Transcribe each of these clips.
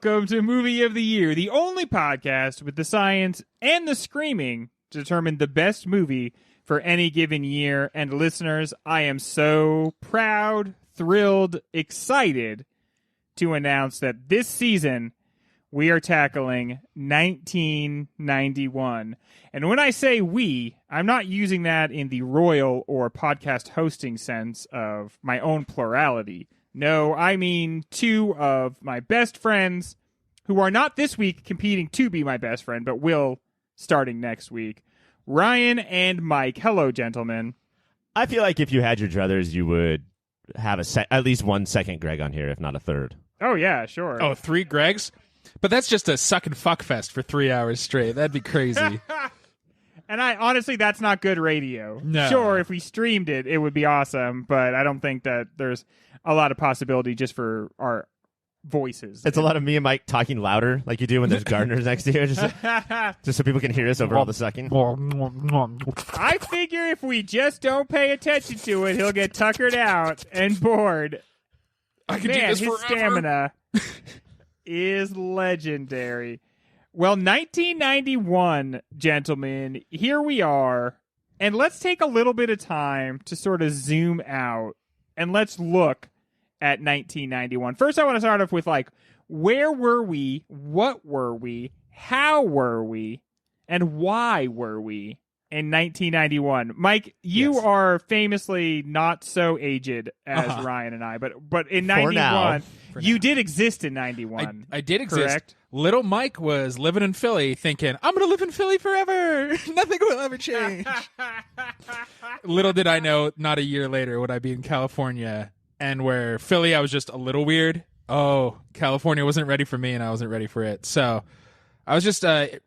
Welcome to Movie of the Year, the only podcast with the science and the screaming to determine the best movie for any given year. And listeners, I am so proud, thrilled, excited to announce that this season we are tackling 1991. And when I say we, I'm not using that in the royal or podcast hosting sense of my own plurality. No, I mean two of my best friends who are not this week competing to be my best friend, but will starting next week. Ryan and Mike. Hello, gentlemen. I feel like if you had your druthers, you would have at least one second Greg on here, if not a third. Oh, yeah, sure. Oh, 3 Gregs? But that's just a suck and fuck fest for 3 hours straight. That'd be crazy. And honestly, that's not good radio. No. Sure, if we streamed it, it would be awesome, but I don't think that there's a lot of possibility just for our voices. It's a lot of me and Mike talking louder, like you do when there's gardeners next to you, just so people can hear us over all the sucking. I figure if we just don't pay attention to it, he'll get tuckered out and bored. I can Man, do this his forever. stamina is legendary. Well, 1991, gentlemen, here we are. And let's take a little bit of time to sort of zoom out and let's look at 1991. First, I want to start off with, where were we? What were we? How were we? And why were we in 1991? Mike, you Yes. are famously not so aged as Ryan and I, but in 91, you did exist in 91. I did exist. Correct? Little Mike was living in Philly thinking, I'm going to live in Philly forever. Nothing will ever change. Little did I know, not a year later would I be in California, and where Philly, I was just a little weird. Oh, California wasn't ready for me, and I wasn't ready for it. So I was just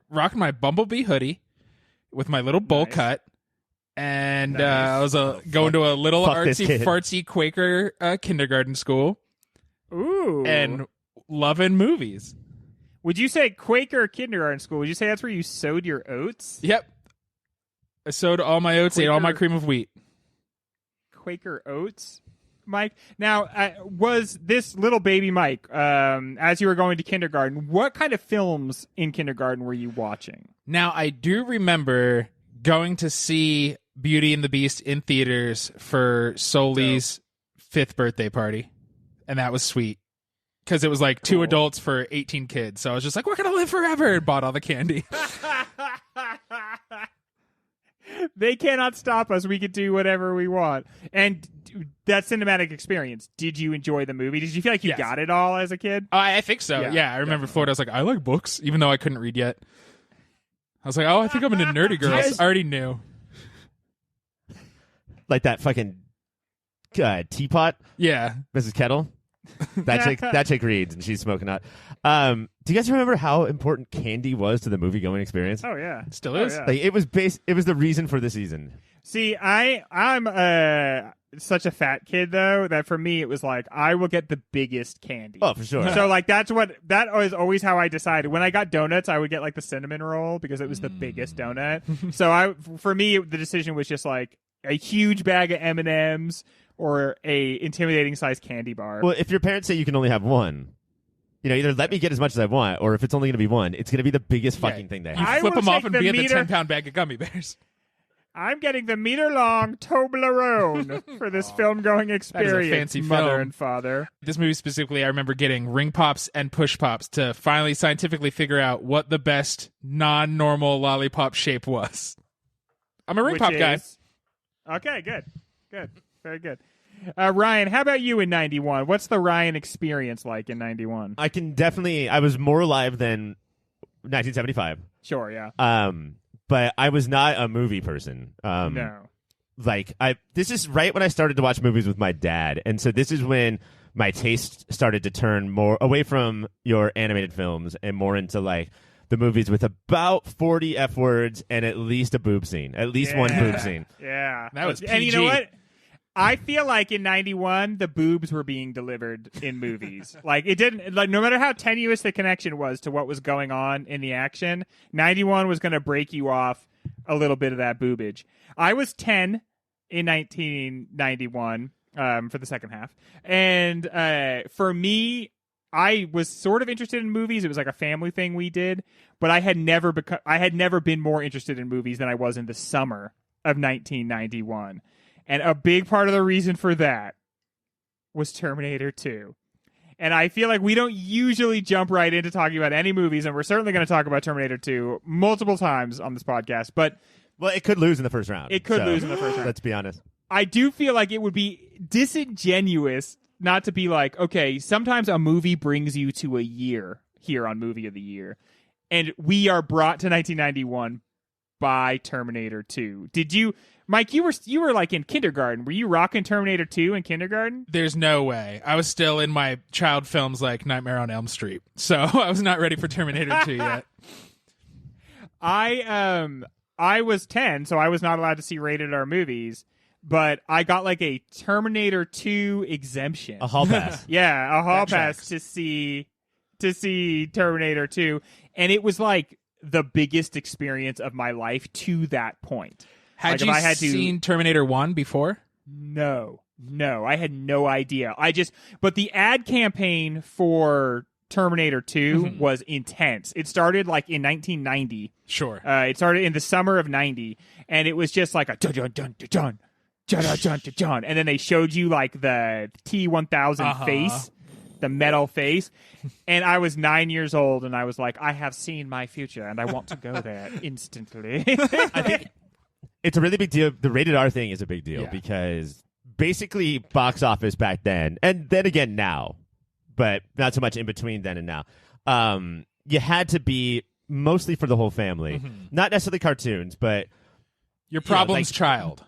rocking my Bumblebee hoodie with my little bowl cut, and I was going to a little artsy-fartsy Quaker kindergarten school. Ooh. And loving movies. Would you say Quaker kindergarten school? Would you say that's where you sowed your oats? Yep. I sowed all my oats, ate all my cream of wheat. Quaker oats, Mike? Now, was this little baby Mike, as you were going to kindergarten, what kind of films in kindergarten were you watching? Now, I do remember going to see Beauty and the Beast in theaters for Soli's 5th birthday party, and that was sweet. Because it was like 2 adults for 18 kids. So I was just like, we're going to live forever, and bought all the candy. They cannot stop us. We can do whatever we want. And that cinematic experience, did you enjoy the movie? Did you feel like you got it all as a kid? I think so. Yeah, I remember Florida. I was like, I like books, even though I couldn't read yet. I was like, I think I'm into nerdy girls. I already knew. Like that fucking teapot? Yeah. Mrs. Kettle? That chick reads, and she's smoking hot. Do you guys remember how important candy was to the movie-going experience? Oh, yeah. It still is. Yeah. Like, it was the reason for the season. See, I'm such a fat kid, though, that for me it was like, I will get the biggest candy. Oh, for sure. So, that was always how I decided. When I got donuts, I would get, the cinnamon roll because it was the biggest donut. So, for me, the decision was just, a huge bag of M&Ms or a intimidating sized candy bar. Well, if your parents say you can only have one, either let me get as much as I want, or if it's only going to be one, it's going to be the biggest fucking thing they You have. flip them off and be at the meter- 10-pound bag of gummy bears. I'm getting the meter-long Toblerone for this film-going experience, fancy mother film. and father. This movie specifically, I remember getting ring pops and push pops to finally scientifically figure out what the best non-normal lollipop shape was. I'm a ring pop guy. Okay, good. Very good. Ryan, how about you in 91? What's the Ryan experience like in 91? I was more alive than 1975. Sure, yeah. But I was not a movie person. No. This is right when I started to watch movies with my dad, and so this is when my taste started to turn more away from your animated films and more into the movies with about 40 F words and at least a boob scene, at least one boob scene. Yeah. That was PG. And you know what? I feel like in 91, the boobs were being delivered in movies. It didn't, no matter how tenuous the connection was to what was going on in the action, 91 was going to break you off a little bit of that boobage. I was 10 in 1991 for the second half. And for me, I was sort of interested in movies. It was like a family thing we did, but I had never been more interested in movies than I was in the summer of 1991. And a big part of the reason for that was Terminator 2. And I feel like we don't usually jump right into talking about any movies, and we're certainly going to talk about Terminator 2 multiple times on this podcast. But well, it could lose in the first round. It could lose in the first round. Let's be honest. I do feel like it would be disingenuous not to be like, okay, sometimes a movie brings you to a year here on Movie of the Year, and we are brought to 1991 by Terminator 2. Did you, Mike? You were like in kindergarten. Were you rocking Terminator 2 in kindergarten? There's no way. I was still in my child films like Nightmare on Elm Street, so I was not ready for Terminator 2 yet. I was 10, so I was not allowed to see rated R movies. But I got like a Terminator 2 exemption. A hall pass. Yeah, a hall That pass tracks. to see Terminator 2. And it was like the biggest experience of my life to that point. Had Like, you if I had to- seen Terminator 1 before? No, I had no idea. But the ad campaign for Terminator 2 was intense. It started like in 1990. Sure. It started in the summer of 90, and it was just like a dun dun dun dun dun. And then they showed you like the T-1000 face, the metal face. And I was 9 years old, and I was like, I have seen my future, and I want to go there instantly. I think it's a really big deal. The rated R thing is a big deal Yeah. because basically box office back then, and then again now, but not so much in between then and now. You had to be mostly for the whole family, not necessarily cartoons, but Your problem's like- child.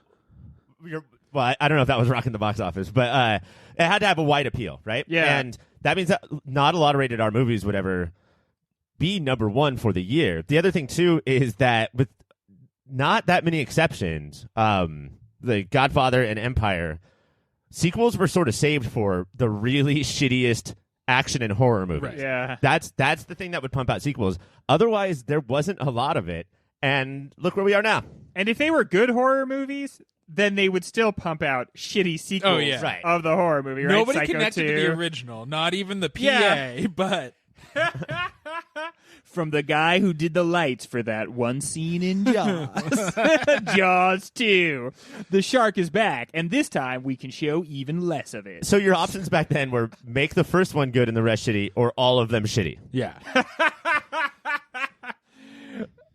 well, I don't know if that was rocking the box office, but it had to have a wide appeal, right? Yeah. And that means that not a lot of rated R movies would ever be number one for the year. The other thing, too, is that with not that many exceptions, the Godfather and Empire, sequels were sort of saved for the really shittiest action and horror movies. Right. Yeah. That's the thing that would pump out sequels. Otherwise, there wasn't a lot of it. And look where we are now. And if they were good horror movies, then they would still pump out shitty sequels Right. of the horror movie, right? Nobody Psycho connected 2. to the original, not even the PA, Yeah. but From the guy who did the lights for that one scene in Jaws. Jaws 2. The shark is back, and this time we can show even less of it. So your options back then were make the first one good and the rest shitty, or all of them shitty. yeah.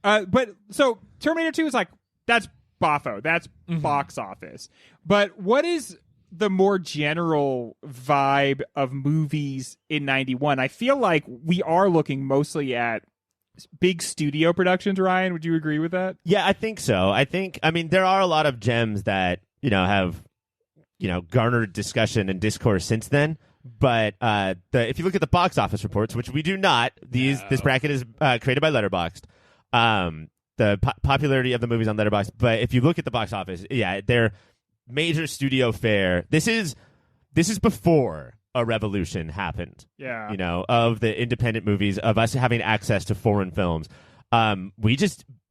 But so Terminator 2 is like, that's boffo. That's box office. But what is the more general vibe of movies in 91? I feel like we are looking mostly at big studio productions, Ryan. Would you agree with that? Yeah, I think so. I mean, there are a lot of gems that, have, garnered discussion and discourse since then. But if you look at the box office reports, which we do not, this bracket is created by Letterboxd. The popularity of the movies on Letterboxd. But if you look at the box office, yeah, they're major studio fare. This is before a revolution happened. Yeah. Of the independent movies, of us having access to foreign films.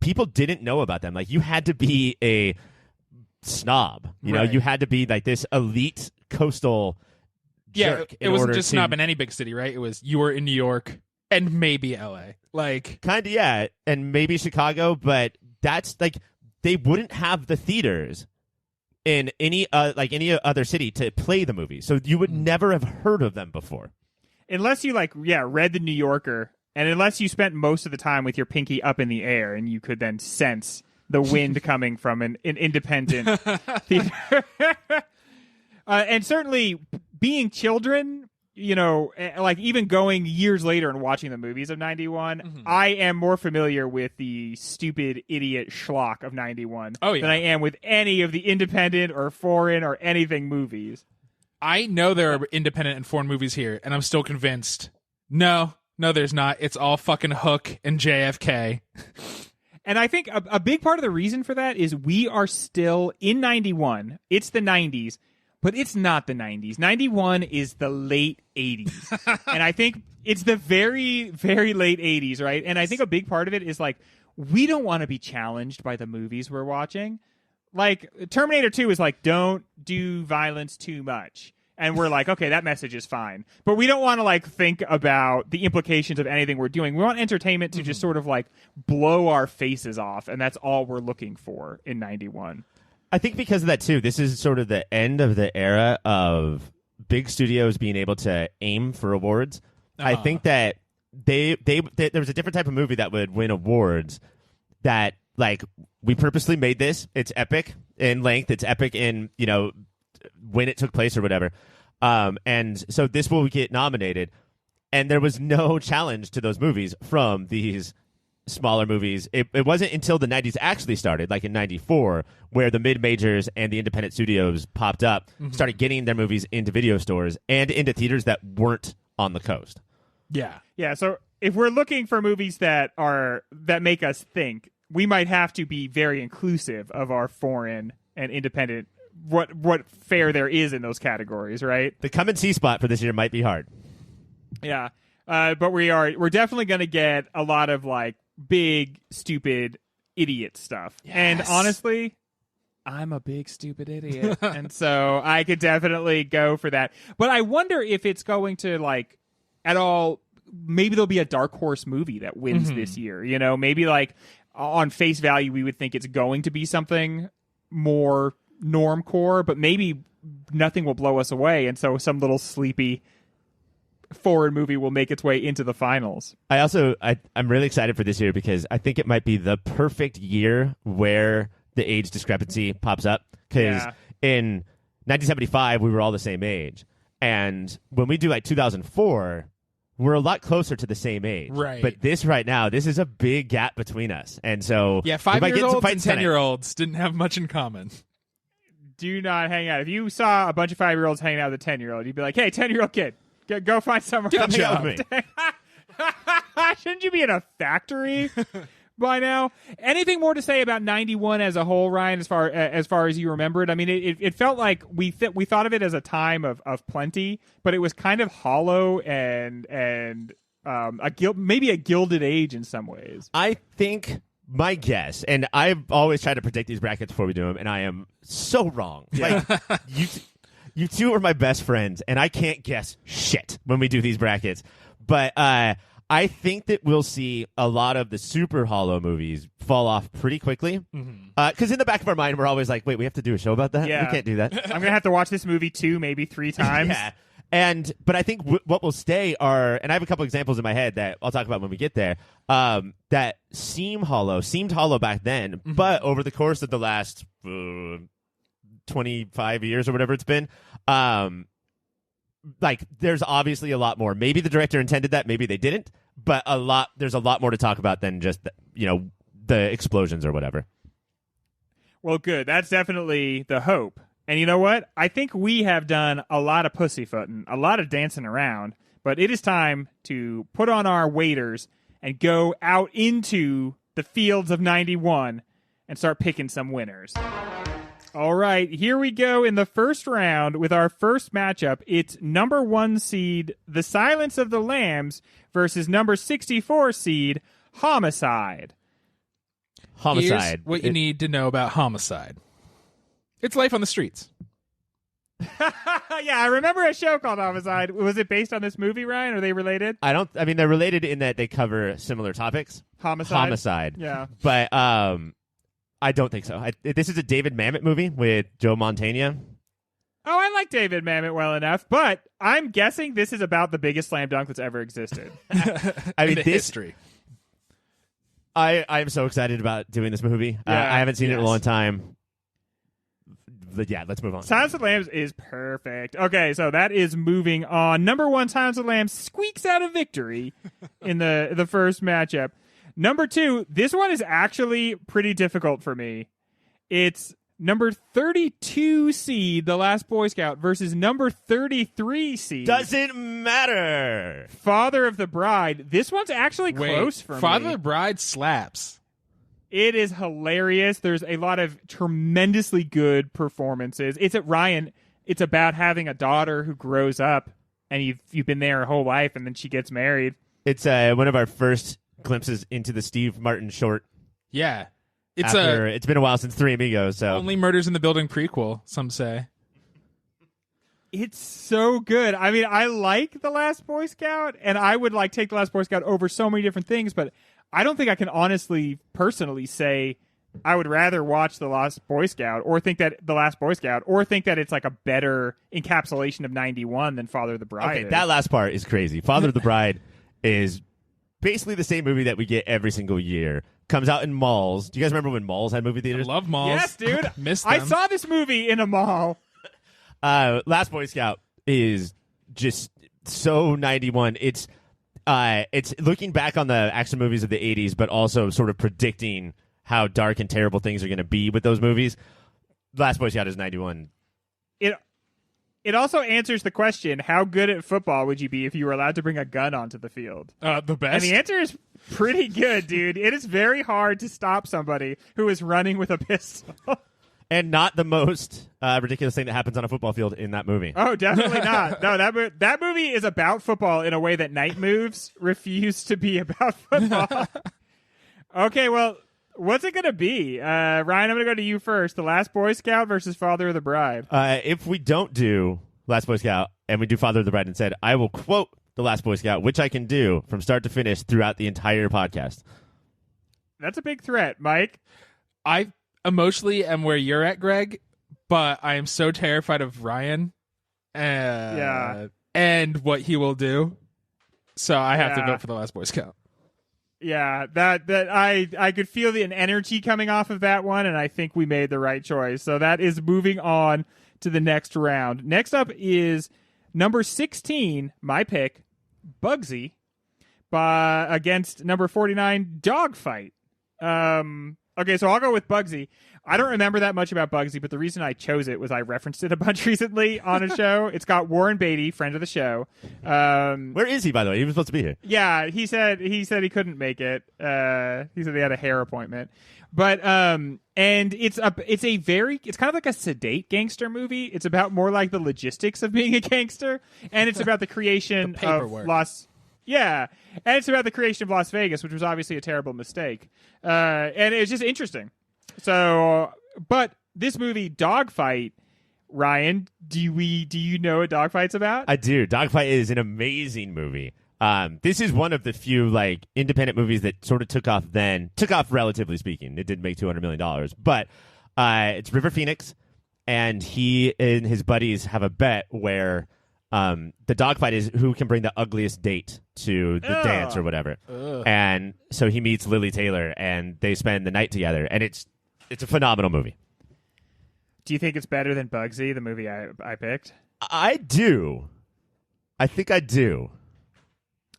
People didn't know about them. Like, you had to be a snob. Right. You had to be like this elite coastal jerk. It wasn't just snob in any big city, right? It was you were in New York and maybe LA. Like, kind of, yeah, and maybe Chicago, but that's like they wouldn't have the theaters in any other city to play the movie, so you would never have heard of them before, Unless you read the New Yorker, and unless you spent most of the time with your pinky up in the air, and you could then sense the wind coming from an independent theater. And certainly being children, like even going years later and watching the movies of 91, I am more familiar with the stupid idiot schlock of 91 than I am with any of the independent or foreign or anything movies. I know there are independent and foreign movies here, and I'm still convinced. No, there's not. It's all fucking Hook and JFK. And I think a big part of the reason for that is we are still in 91. It's the 90s. But it's not the 90s. 91 is the late 80s. And I think it's the very, very late 80s, right? And I think a big part of it is like, we don't want to be challenged by the movies we're watching. Like, Terminator 2 is like, don't do violence too much. And we're like, okay, that message is fine. But we don't want to like think about the implications of anything we're doing. We want entertainment to just sort of like blow our faces off. And that's all we're looking for in 91. I think because of that, too, this is sort of the end of the era of big studios being able to aim for awards. I think that there was a different type of movie that would win awards that, like, we purposely made this. It's epic in length. It's epic in, you know, when it took place or whatever. And so this will get nominated. And there was no challenge to those movies from these smaller movies. It wasn't until the 90s actually started, like in 94, where the mid-majors and the independent studios popped up, started getting their movies into video stores and into theaters that weren't on the coast. Yeah. Yeah, so if we're looking for movies that make us think, we might have to be very inclusive of our foreign and independent what fare there is in those categories, right? The come and see spot for this year might be hard. Yeah. But we're definitely going to get a lot of like big stupid idiot stuff. Yes. And honestly, I'm a big stupid idiot. And so I could definitely go for that. But I wonder if it's going to like at all, maybe there'll be a dark horse movie that wins this year. You know, maybe like on face value, we would think it's going to be something more normcore, but maybe nothing will blow us away. And so some little sleepy foreign movie will make its way into the finals. I'm really excited for this year because I think it might be the perfect year where the age discrepancy pops up. Because in 1975, we were all the same age. And when we do like 2004, we're a lot closer to the same age. Right. But this right now, this is a big gap between us. And so... Yeah, 5-year-olds and 10-year-olds didn't have much in common. Do not hang out. If you saw a bunch of 5-year-olds hanging out with a 10-year-old, you'd be like, hey, 10-year-old kid, go find somewhere. Good job. Shouldn't you be in a factory by now? Anything more to say about 91 as a whole, Ryan, as far as you remember it? I mean, it felt like we thought of it as a time of plenty, but it was kind of hollow and maybe a gilded age in some ways. I think my guess, and I've always tried to predict these brackets before we do them, and I am so wrong. Yeah. Like, you two are my best friends, and I can't guess shit when we do these brackets. But I think that we'll see a lot of the super hollow movies fall off pretty quickly. Because in the back of our mind, we're always like, wait, we have to do a show about that? Yeah. We can't do that. I'm going to have to watch this movie 2, maybe 3 times. Yeah. But I think what will stay are, and I have a couple examples in my head that I'll talk about when we get there, that seemed hollow back then, but over the course of the last 25 years or whatever it's been, like there's obviously a lot more. Maybe the director intended that, maybe they didn't, but there's a lot more to talk about than just the explosions or whatever. Well, good. That's definitely the hope. And you know what? I think we have done a lot of pussyfooting, a lot of dancing around, but it is time to put on our waders and go out into the fields of 91 and start picking some winners. All right, here we go in the first round with our first matchup. It's number 1 seed, The Silence of the Lambs, versus number 64 seed, Homicide. Homicide. Here's what you need to know about Homicide. It's life on the streets. Yeah, I remember a show called Homicide. Was it based on this movie, Ryan? Are they related? I mean, they're related in that they cover similar topics. Homicide? Yeah. But I don't think so. This is a David Mamet movie with Joe Mantegna. Oh, I like David Mamet well enough, but I'm guessing this is about the biggest slam dunk that's ever existed. I mean, history. I'm so excited about doing this movie. Yeah, I haven't seen it in a long time. But yeah, let's move on. Silence of the Lambs is perfect. Okay, so that is moving on. Number 1, Silence of the Lambs squeaks out a victory in the first matchup. Number 2, this one is actually pretty difficult for me. It's number 32 seed, The Last Boy Scout, versus number 33 seed. Doesn't matter. Father of the Bride. This one's actually close for me. Father of the Bride slaps. It is hilarious. There's a lot of tremendously good performances. It's about having a daughter who grows up, and you've been there her whole life, and then she gets married. It's one of our first glimpses into the Steve Martin short. Yeah. It's been a while since Three Amigos, so Only Murders in the Building prequel, some say. It's so good. I mean, I like The Last Boy Scout, and I would like take The Last Boy Scout over so many different things, but I don't think I can honestly, personally say I would rather watch The Last Boy Scout or think that The Last Boy Scout or think that it's like a better encapsulation of 91 than Father of the Bride. Okay, is. that last part is crazy. Father of the Bride is basically the same movie that we get every single year. Comes out in malls. Do you guys remember when malls had movie I theaters? love malls. Yes, dude. Missed them. I saw this movie in a mall. Last Boy Scout is just so 91. It's looking back on the action movies of the 80s, but also sort of predicting how dark and terrible things are going to be with those movies. Last Boy Scout is 91. It also answers the question, how good at football would you be if you were allowed to bring a gun onto the field? The best. And the answer is pretty good, dude. It is very hard to stop somebody who is running with a pistol. And not the most ridiculous thing that happens on a football field in that movie. Oh, definitely not. No, that movie is about football in a way that Night Moves refuse to be about football. Okay, well, what's it going to be? Ryan, I'm going to go to you first. The Last Boy Scout versus Father of the Bride. If we don't do Last Boy Scout and we do Father of the Bride instead, I will quote The Last Boy Scout, which I can do from start to finish throughout the entire podcast. That's a big threat, Mike. I emotionally am where you're at, Greg, but I am so terrified of Ryan and what he will do. So I have to vote for The Last Boy Scout. Yeah, that I could feel an energy coming off of that one, and I think we made the right choice. So that is moving on to the next round. Next up is number 16, my pick, Bugsy, against number 49, Dogfight. Okay, so I'll go with Bugsy. I don't remember that much about Bugsy, but the reason I chose it was I referenced it a bunch recently on a show. It's got Warren Beatty, friend of the show. Where is he, by the way? He was supposed to be here. Yeah, he said he couldn't make it. He said he had a hair appointment. But and it's kind of like a sedate gangster movie. It's about more like the logistics of being a gangster, and it's about the creation of and it's about the creation of Las Vegas, which was obviously a terrible mistake. And it's just interesting. So, but this movie, Dogfight, Ryan, do you know what Dogfight's about? I do. Dogfight is an amazing movie. This is one of the few like independent movies that sort of took off relatively speaking. It didn't make $200 million, but it's River Phoenix, and he and his buddies have a bet where the dogfight is who can bring the ugliest date to the dance or whatever. And so he meets Lily Taylor, and they spend the night together, and it's a phenomenal movie. Do you think it's better than Bugsy, the movie I picked? I do. I think I do.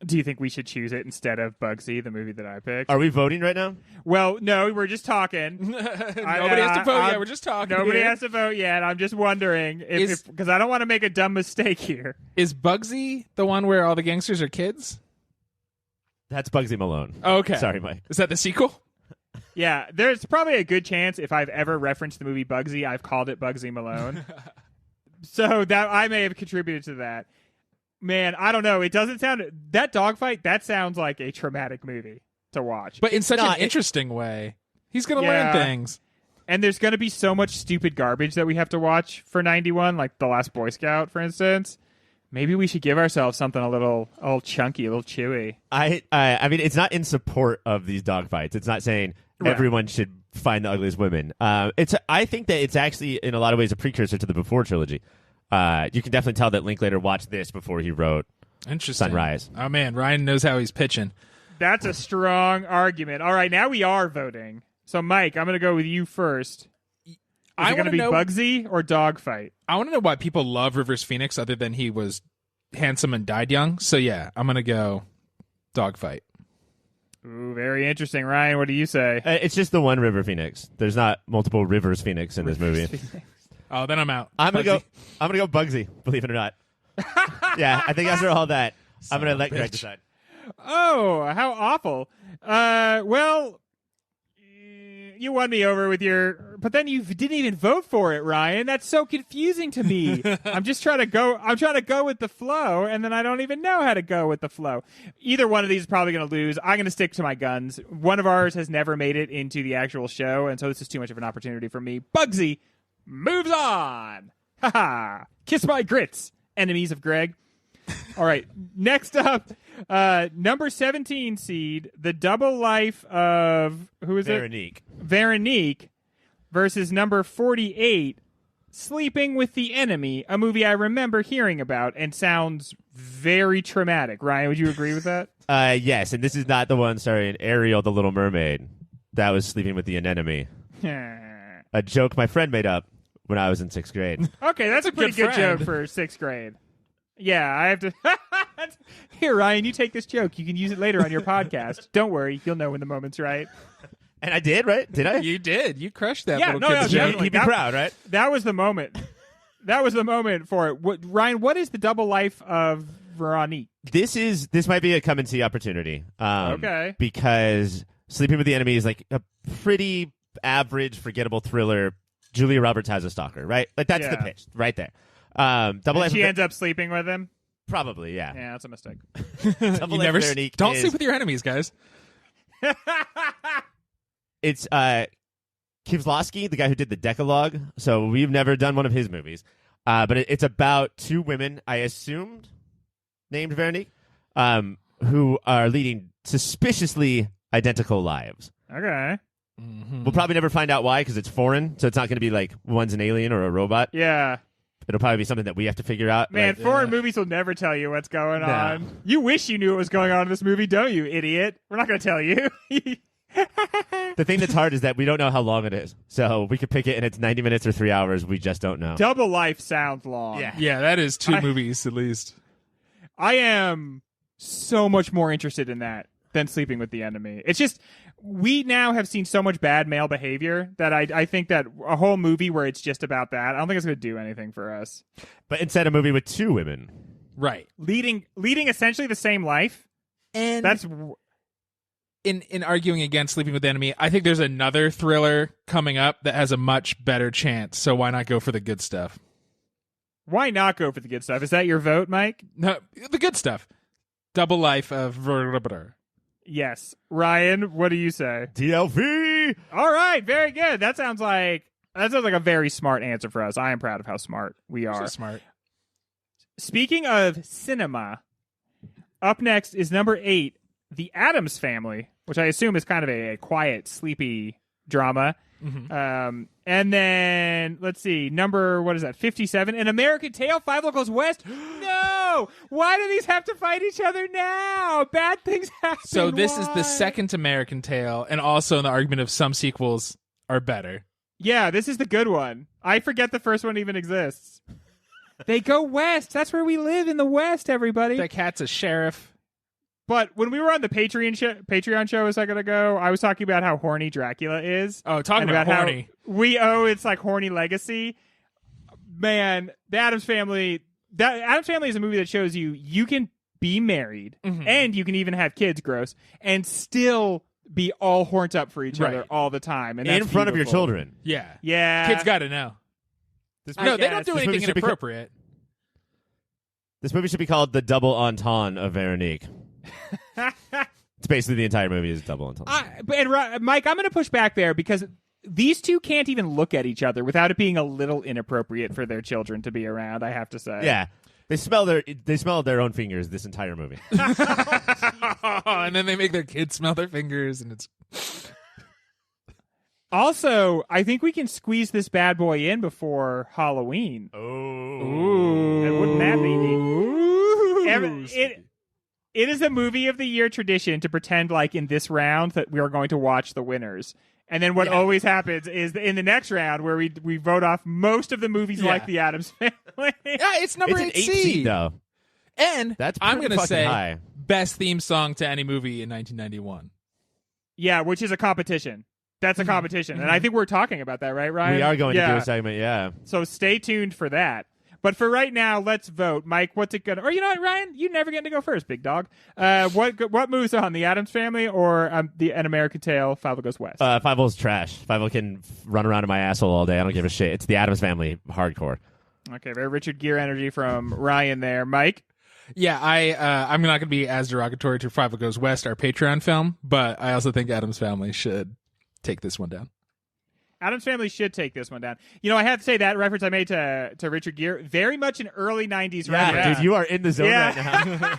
Do you think we should choose it instead of Bugsy, the movie that I picked? Are we voting right now? Well, no, we're just talking. Nobody has to vote yet. We're just talking. Nobody has to vote yet. I'm just wondering if because I don't want to make a dumb mistake here. Is Bugsy the one where all the gangsters are kids? That's Bugsy Malone. Okay. Sorry, Mike. Is that the sequel? Yeah, there's probably a good chance if I've ever referenced the movie Bugsy, I've called it Bugsy Malone. So that I may have contributed to that. Man, I don't know. It doesn't sound that dogfight. That sounds like a traumatic movie to watch, but in such an interesting way. He's going to learn things, and there's going to be so much stupid garbage that we have to watch for 91, like The Last Boy Scout, for instance. Maybe we should give ourselves something a little chunky, a little chewy. I mean, it's not in support of these dogfights. It's not saying everyone should find the ugliest women. I think that it's actually in a lot of ways a precursor to the Before trilogy. You can definitely tell that Linklater watched this before he wrote Sunrise. Oh, man. Ryan knows how he's pitching. That's a strong argument. All right, now we are voting. So, Mike, I'm going to go with you first. Is it going to be Bugsy or Dogfight? I want to know why people love Rivers Phoenix other than he was handsome and died young. So, yeah, I'm going to go Dogfight. Ooh, very interesting. Ryan, what do you say? It's just the one River Phoenix. There's not multiple Rivers Phoenix in this movie. Oh, then I'm out. I'm gonna go Bugsy. Believe it or not. Yeah, I think after all that, I'm gonna let Greg decide. Oh, how awful! Well, you won me over with your, but then you didn't even vote for it, Ryan. That's so confusing to me. I'm trying to go with the flow, and then I don't even know how to go with the flow. Either one of these is probably going to lose. I'm going to stick to my guns. One of ours has never made it into the actual show, and so this is too much of an opportunity for me. Bugsy moves on. Ha! Kiss my grits, enemies of Greg. All right, next up, number 17 seed, The Double Life of, who is Veronique. it? Veronique versus number 48, Sleeping with the Enemy, a movie I remember hearing about and sounds very traumatic. Ryan, would you agree with that? Yes, and this is not the one starring Ariel, the Little Mermaid. That was Sleeping with the Anemone. A joke my friend made up when I was in 6th grade. Okay, that's a pretty good friend. joke for 6th grade. Yeah, I have to... Here, Ryan, you take this joke. You can use it later on your podcast. Don't worry. You'll know when the moment's right. And I did, right? Did I? You did. You crushed that Yeah, little no, kid's no, joke. definitely. He'd be proud, right? That was the moment. That was the moment for it. Ryan, what is The Double Life of Veronique? This might be a come and see opportunity. Okay. Because Sleeping with the Enemy is like a pretty average, forgettable thriller. Julia Roberts has a stalker, right? Like that's the Yeah. pitch right there. Double Life. She ends up sleeping with him? Probably, yeah. Yeah, that's a mistake. Double You Life never Veronique don't is- sleep with your enemies, guys. It's Kieslowski, the guy who did the Decalogue. So we've never done one of his movies. But it's about two women, I assumed, named Veronique, who are leading suspiciously identical lives. Okay. We'll probably never find out why because it's foreign. So it's not going to be like one's an alien or a robot. Yeah. It'll probably be something that we have to figure out. Man, like, foreign movies will never tell you what's going No. on. You wish you knew what was going on in this movie, don't you, idiot? We're not going to tell you. the thing that's hard is that we don't know how long it is. So we could pick it and it's 90 minutes or 3 hours. We just don't know. Double Life sounds long. Yeah. Yeah, that is two movies at least. I am so much more interested in that than Sleeping with the Enemy. It's just, we now have seen so much bad male behavior that I think that a whole movie where it's just about that, I don't think it's going to do anything for us. But instead, a movie with two women. Right. Leading essentially the same life. And That's in arguing against Sleeping with the Enemy, I think there's another thriller coming up that has a much better chance. So why not go for the good stuff? why not go for the good stuff? Is that your vote, Mike? No, the good stuff. Double Life of Yes. Ryan, what do you say? DLV! All right, very good. That sounds like a very smart answer for us. I am proud of how smart we are. So smart. Speaking of cinema, up next is number 8, The Addams Family, which I assume is kind of a quiet, sleepy drama. Mm-hmm. And then, let's see, number, 57? An American Tale, Five Locals West? No! Why do these have to fight each other now? Bad things happen. So this is Why? the second American Tale, and also in the argument of some sequels are better. Yeah, this is the good one. I forget the first one even exists. They go west. That's where we live, in the West, everybody. That cat's a sheriff. But when we were on the Patreon show a second ago, I was talking about how horny Dracula is. Oh, talking and about how horny. we owe its like horny legacy. Man, the Addams Family. That Addams Family is a movie that shows you can be married and you can even have kids, gross, and still be all horned up for each other Right. all the time, and In that's front of your beautiful. children. Yeah. Yeah, Kids got to know. I No, they guess. don't do This movie anything should be inappropriate. This movie should be called The Double Entendre of Veronique. It's basically the entire movie is double entendre. Mike, I'm going to push back there because these two can't even look at each other without it being a little inappropriate for their children to be around, I have to say. Yeah. They smell their own fingers this entire movie. And then they make their kids smell their fingers, and it's Also, I think we can squeeze this bad boy in before Halloween. Oh. And wouldn't that be neat? It is a movie of the year tradition to pretend like in this round that we are going to watch the winners. And then what always happens is in the next round where we vote off most of the movies like the Addams Family. yeah, it's number It's an 8 8 seed, though. And That's I'm pretty gonna fucking say high. best theme song to any movie in 1991. Yeah, which is a competition. That's a competition. And I think we're talking about that, right, Ryan? We are going to do Yeah. a segment, yeah. So stay tuned for that. But for right now, let's vote. Mike, what's it gonna? Or you know what, Ryan? You never get to go first, big dog. What moves on? The Addams Family or An American Tale? Five Goes West. Five-O's trash. Five-O can run around in my asshole all day. I don't give a shit. It's the Addams Family hardcore. Okay, very Richard Gere energy from Ryan there, Mike. Yeah, I'm not going to be as derogatory to Five Goes West, our Patreon film, but I also think Addams Family should take this one down. Addams Family should take this one down. You know, I have to say that reference I made to Richard Gere, very much an early 90s reference. Dude, you are in the zone right now.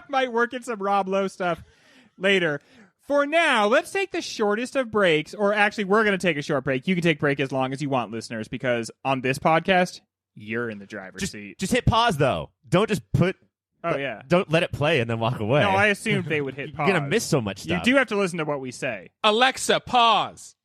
Might work in some Rob Lowe stuff later. For now, let's take the shortest of breaks, or actually, we're going to take a short break. You can take a break as long as you want, listeners, because on this podcast, you're in the driver's seat. Just hit pause, though. Don't just put... Oh, yeah. Don't let it play and then walk away. No, I assumed they would hit pause. You're going to miss so much stuff. You do have to listen to what we say. Alexa, pause.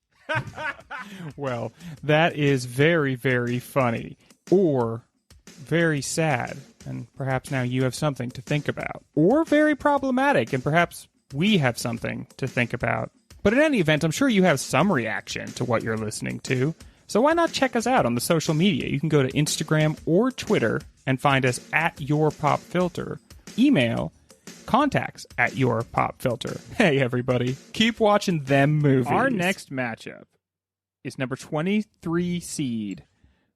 Well, that is very, very funny. Or very sad. And perhaps now you have something to think about. Or very problematic, and perhaps we have something to think about. But in any event, I'm sure you have some reaction to what you're listening to. So why not check us out on the social media? You can go to Instagram or Twitter and find us at YourPopFilter. Email contacts@YourPopFilter. Hey, everybody. Keep watching them movies. Our next matchup is number 23 seed,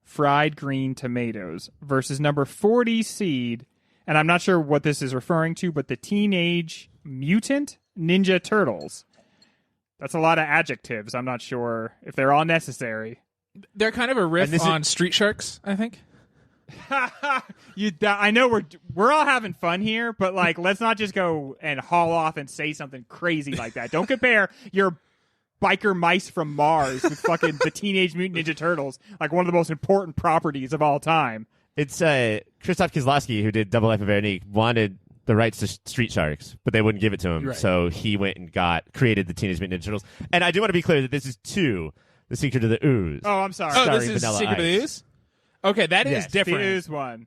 Fried Green Tomatoes, versus number 40 seed, and I'm not sure what this is referring to, but the Teenage Mutant Ninja Turtles. That's a lot of adjectives. I'm not sure if they're all necessary. They're kind of a riff on Street Sharks, I think. I know we're all having fun here, but like, let's not just go and haul off and say something crazy like that. Don't compare your biker mice from Mars with fucking the Teenage Mutant Ninja Turtles, like one of the most important properties of all time. It's Krzysztof Kieslowski, who did Double Life of Veronique, wanted the rights to Street Sharks, but they wouldn't give it to him. Right. So he went and created the Teenage Mutant Ninja Turtles. And I do want to be clear that this is 2, The Secret of the Ooze. Oh, I'm sorry. Oh, this is Secret of the Ooze? Okay, that is different. The Ooze one.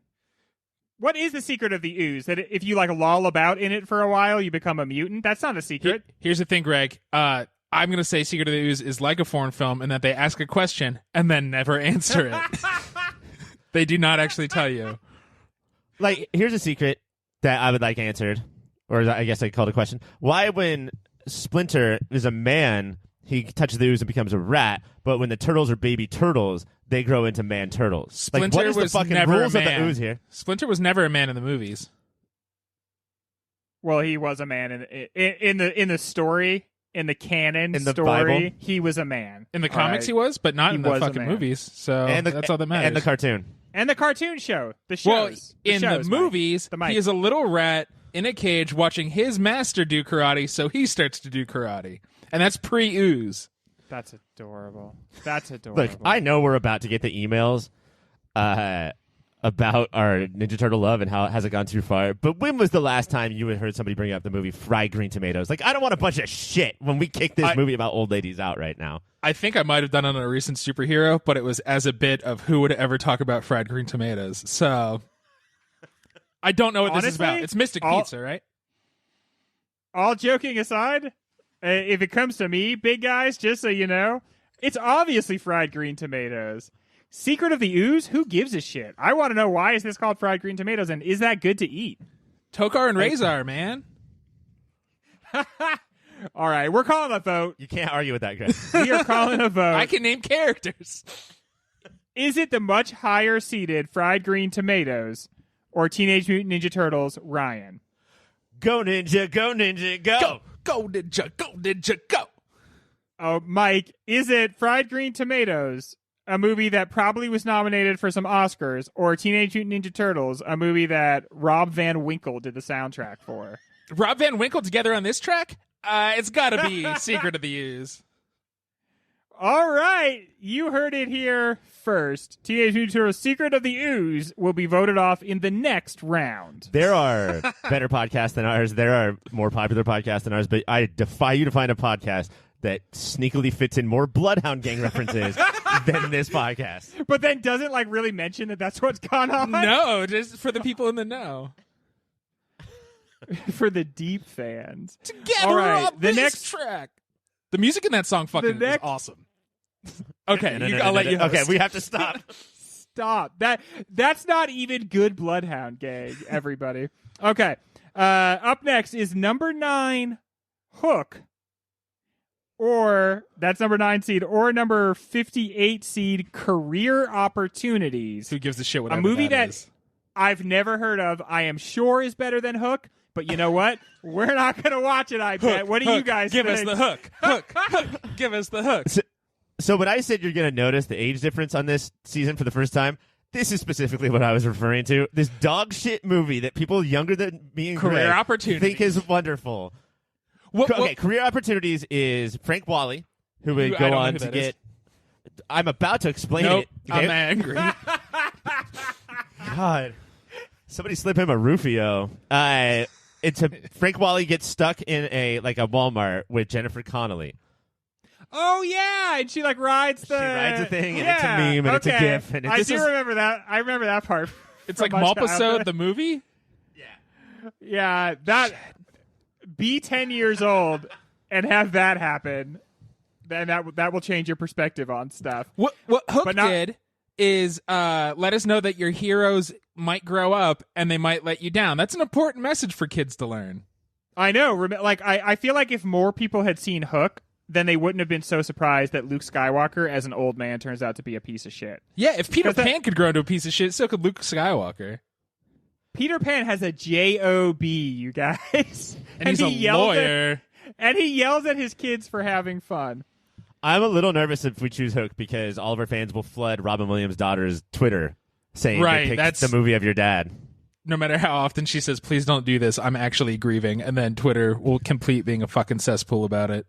What is the secret of the Ooze? That if you like loll about in it for a while, you become a mutant? That's not a secret. Here's the thing, Greg. I'm going to say Secret of the Ooze is like a foreign film in that they ask a question and then never answer it. They do not actually tell you. Like, here's a secret that I would like answered, or I guess I called a question. Why, when Splinter is a man, he touches the ooze and becomes a rat, but when the turtles are baby turtles, they grow into man turtles? Splinter what is was the fucking never rules a of man. the ooze here? Splinter was never a man in the movies. Well, he was a man in the story, in the canon in the story. Bible? He was a man. In the comics, he was, but not in the fucking movies. So that's all that matters. And the cartoon. And the cartoon show. The shows. Well, in the movies, he is a little rat in a cage watching his master do karate, so he starts to do karate. And that's pre-ooze. That's adorable. That's adorable. Look, I know we're about to get the emails about our Ninja Turtle love and how it hasn't gone too far, but when was the last time you had heard somebody bring up the movie Fried Green Tomatoes? Like, I don't want a bunch of shit when we kick this movie about old ladies out right now. I think I might have done it on a recent superhero, but it was as a bit of who would ever talk about fried green tomatoes. So I don't know what this is about. It's Mystic Pizza, right? All joking aside, if it comes to me, big guys, just so you know, it's obviously fried green tomatoes. Secret of the Ooze? Who gives a shit? I want to know, why is this called fried green tomatoes, and is that good to eat? Tokar and Razor, man. All right, we're calling a vote. You can't argue with that, Greg. We are calling a vote. I can name characters. Is it the much higher seeded fried green tomatoes or Teenage Mutant Ninja Turtles, Ryan? Go Ninja, go Ninja, go! Go Ninja, go Ninja, go! Oh, Mike, is it Fried Green Tomatoes, a movie that probably was nominated for some Oscars, or Teenage Mutant Ninja Turtles, a movie that Rob Van Winkle did the soundtrack for? Rob Van Winkle together on this track? It's gotta be Secret of the Ooze. All right, you heard it here first. Teenage Mutant Ninja Turtles Secret of the Ooze will be voted off in the next round. There are better podcasts than ours. There are more popular podcasts than ours, but I defy you to find a podcast that sneakily fits in more Bloodhound Gang references than this podcast. But then doesn't like really mention that that's what's gone on? No, just for the people in the know. For the deep fans. Together all right, on the this next track. The music in that song fucking is awesome. Okay, I'll let you host. Okay, we have to stop. Stop. That's not even good Bloodhound Gang, everybody. Okay. Up next is number 9, Hook. Or, that's number 9 seed, or number 58 seed, Career Opportunities. Who gives a shit what a movie that is? I've never heard of, I am sure is better than Hook, But you know what? We're not going to watch it, I bet. What do you guys Give think? us the hook. Hook. Give us the hook. So when I said you're going to notice the age difference on this season for the first time, this is specifically what I was referring to. This dog shit movie that people younger than me and Career Greg Opportunities. think is wonderful. Okay, Career Opportunities is Frank Wally, who would I go don't know on who to that get... is. I'm about to explain Nope, it. Okay? I'm angry. God. Somebody slip him a Rufio. Frank Wally gets stuck in a Walmart with Jennifer Connelly. Oh, yeah. And she, rides the... She rides a thing, and it's a meme, and it's a gif. And I do remember that. I remember that part. It's like Malpasode, the movie? Yeah, that... Be 10 years old and have that happen, then that will change your perspective on stuff. What Hook did is let us know that your heroes might grow up and they might let you down. That's an important message for kids to learn. I know. I feel like if more people had seen Hook, then they wouldn't have been so surprised that Luke Skywalker, as an old man, turns out to be a piece of shit. Yeah, if Peter Pan could grow into a piece of shit, so could Luke Skywalker. Peter Pan has a Job, you guys. And he's a lawyer. And he yells at his kids for having fun. I'm a little nervous if we choose Hook because all of our fans will flood Robin Williams' daughter's Twitter saying they picked the movie of your dad. No matter how often she says, please don't do this, I'm actually grieving. And then Twitter will complete being a fucking cesspool about it.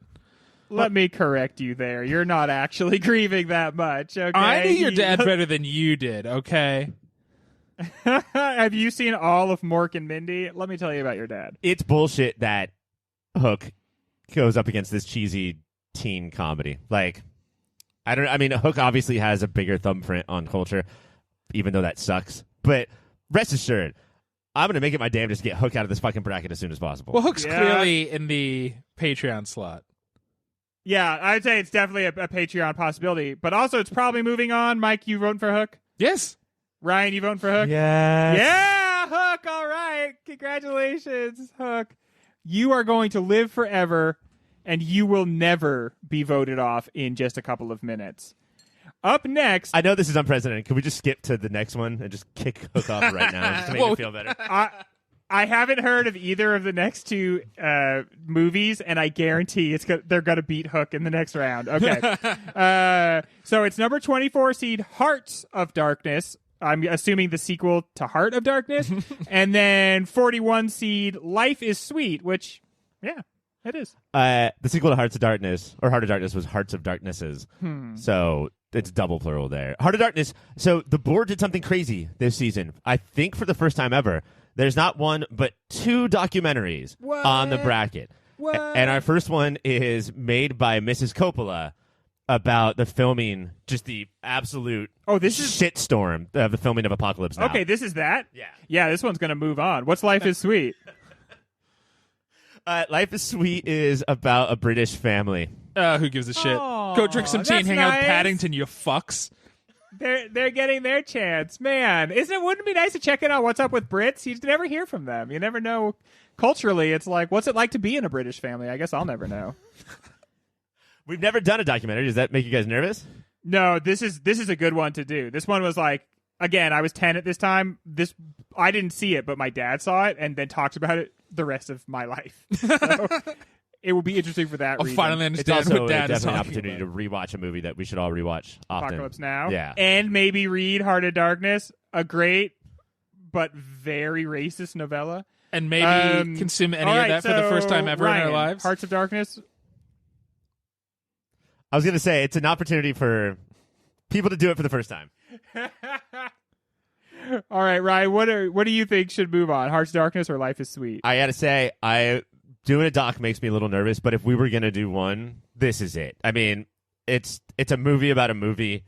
Let me correct you there. You're not actually grieving that much, okay? I knew your dad better than you did, okay? Have you seen all of Mork and Mindy? Let me tell you about your dad. It's bullshit that Hook goes up against this cheesy teen comedy. Hook obviously has a bigger thumbprint on culture, even though that sucks. But rest assured, I'm going to make it my damnedest to get Hook out of this fucking bracket as soon as possible. Well, Hook's clearly in the Patreon slot. Yeah, I'd say it's definitely a Patreon possibility. But also, it's probably moving on. Mike, you voting for Hook? Yes. Ryan, you voting for Hook? Yes. Yeah, Hook. All right. Congratulations, Hook. You are going to live forever, and you will never be voted off in just a couple of minutes. Up next... I know this is unprecedented. Can we just skip to the next one and just kick Hook off right now just to make me feel better? I haven't heard of either of the next two movies, and I guarantee they're going to beat Hook in the next round. Okay. So it's number 24 seed, Hearts of Darkness. I'm assuming the sequel to Heart of Darkness. And then 41 seed, Life is Sweet, which, yeah, it is. The sequel to Hearts of Darkness, or Heart of Darkness, was Hearts of Darknesses. So it's double plural there. Heart of Darkness. So the board did something crazy this season. I think for the first time ever, there's not one, but two documentaries on the bracket. And our first one is made by Mrs. Coppola about the filming, just the absolute shitstorm of the filming of Apocalypse Now. Okay, this is that? Yeah. Yeah, this one's going to move on. What's Life is Sweet? Life is Sweet is about a British family. Who gives a shit? Go drink some tea and hang out in Paddington, you fucks. They're getting their chance. Man, wouldn't it be nice to check in on what's up with Brits? You never hear from them. You never know. Culturally, it's like, what's it like to be in a British family? I guess I'll never know. We've never done a documentary. Does that make you guys nervous? No, this is a good one to do. This one was again, I was 10 at this time. I didn't see it, but my dad saw it and then talked about it the rest of my life. So it will be interesting for that reason. Finally understand it's also what Dad is definitely an talking opportunity about. to rewatch a movie that we should all rewatch often. Apocalypse Now. Yeah. And maybe read Heart of Darkness, a great but very racist novella. And maybe consume any of that for the first time ever Ryan, in our lives. Hearts of Darkness. I was going to say, it's an opportunity for people to do it for the first time. All right, Ryan, what do you think should move on? Hearts of Darkness or Life is Sweet? I got to say, doing a doc makes me a little nervous, but if we were going to do one, this is it. I mean, it's a movie about a movie.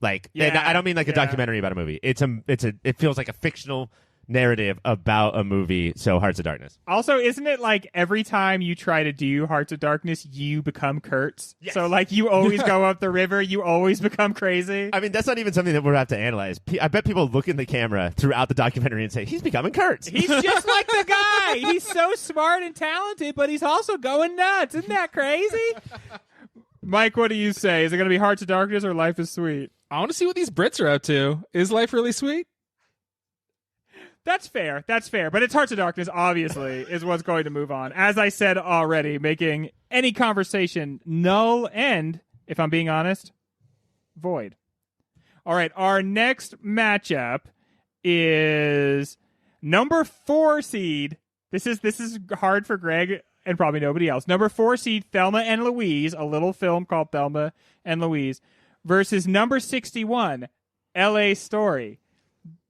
And I don't mean a documentary about a movie. It feels like a fictional narrative about a movie. So Hearts of Darkness. Also, isn't it like every time you try to do Hearts of Darkness, you become Kurtz? Yes. So you always go up the river, you always become crazy. I mean, that's not even something that we'll have to analyze. I bet people look in the camera throughout the documentary and say, he's becoming Kurtz. He's just like the guy. He's so smart and talented, but he's also going nuts. Isn't that crazy? Mike, what do you say? Is it going to be Hearts of Darkness or Life is Sweet? I want to see what these Brits are up to. Is life really sweet? That's fair. That's fair. But it's Hearts of Darkness, obviously, is what's going to move on. As I said already, making any conversation null and, if I'm being honest, void. All right, our next matchup is number 4 seed. This is hard for Greg and probably nobody else. Number 4 seed, Thelma and Louise, a little film called Thelma and Louise, versus number 61, L.A. Story,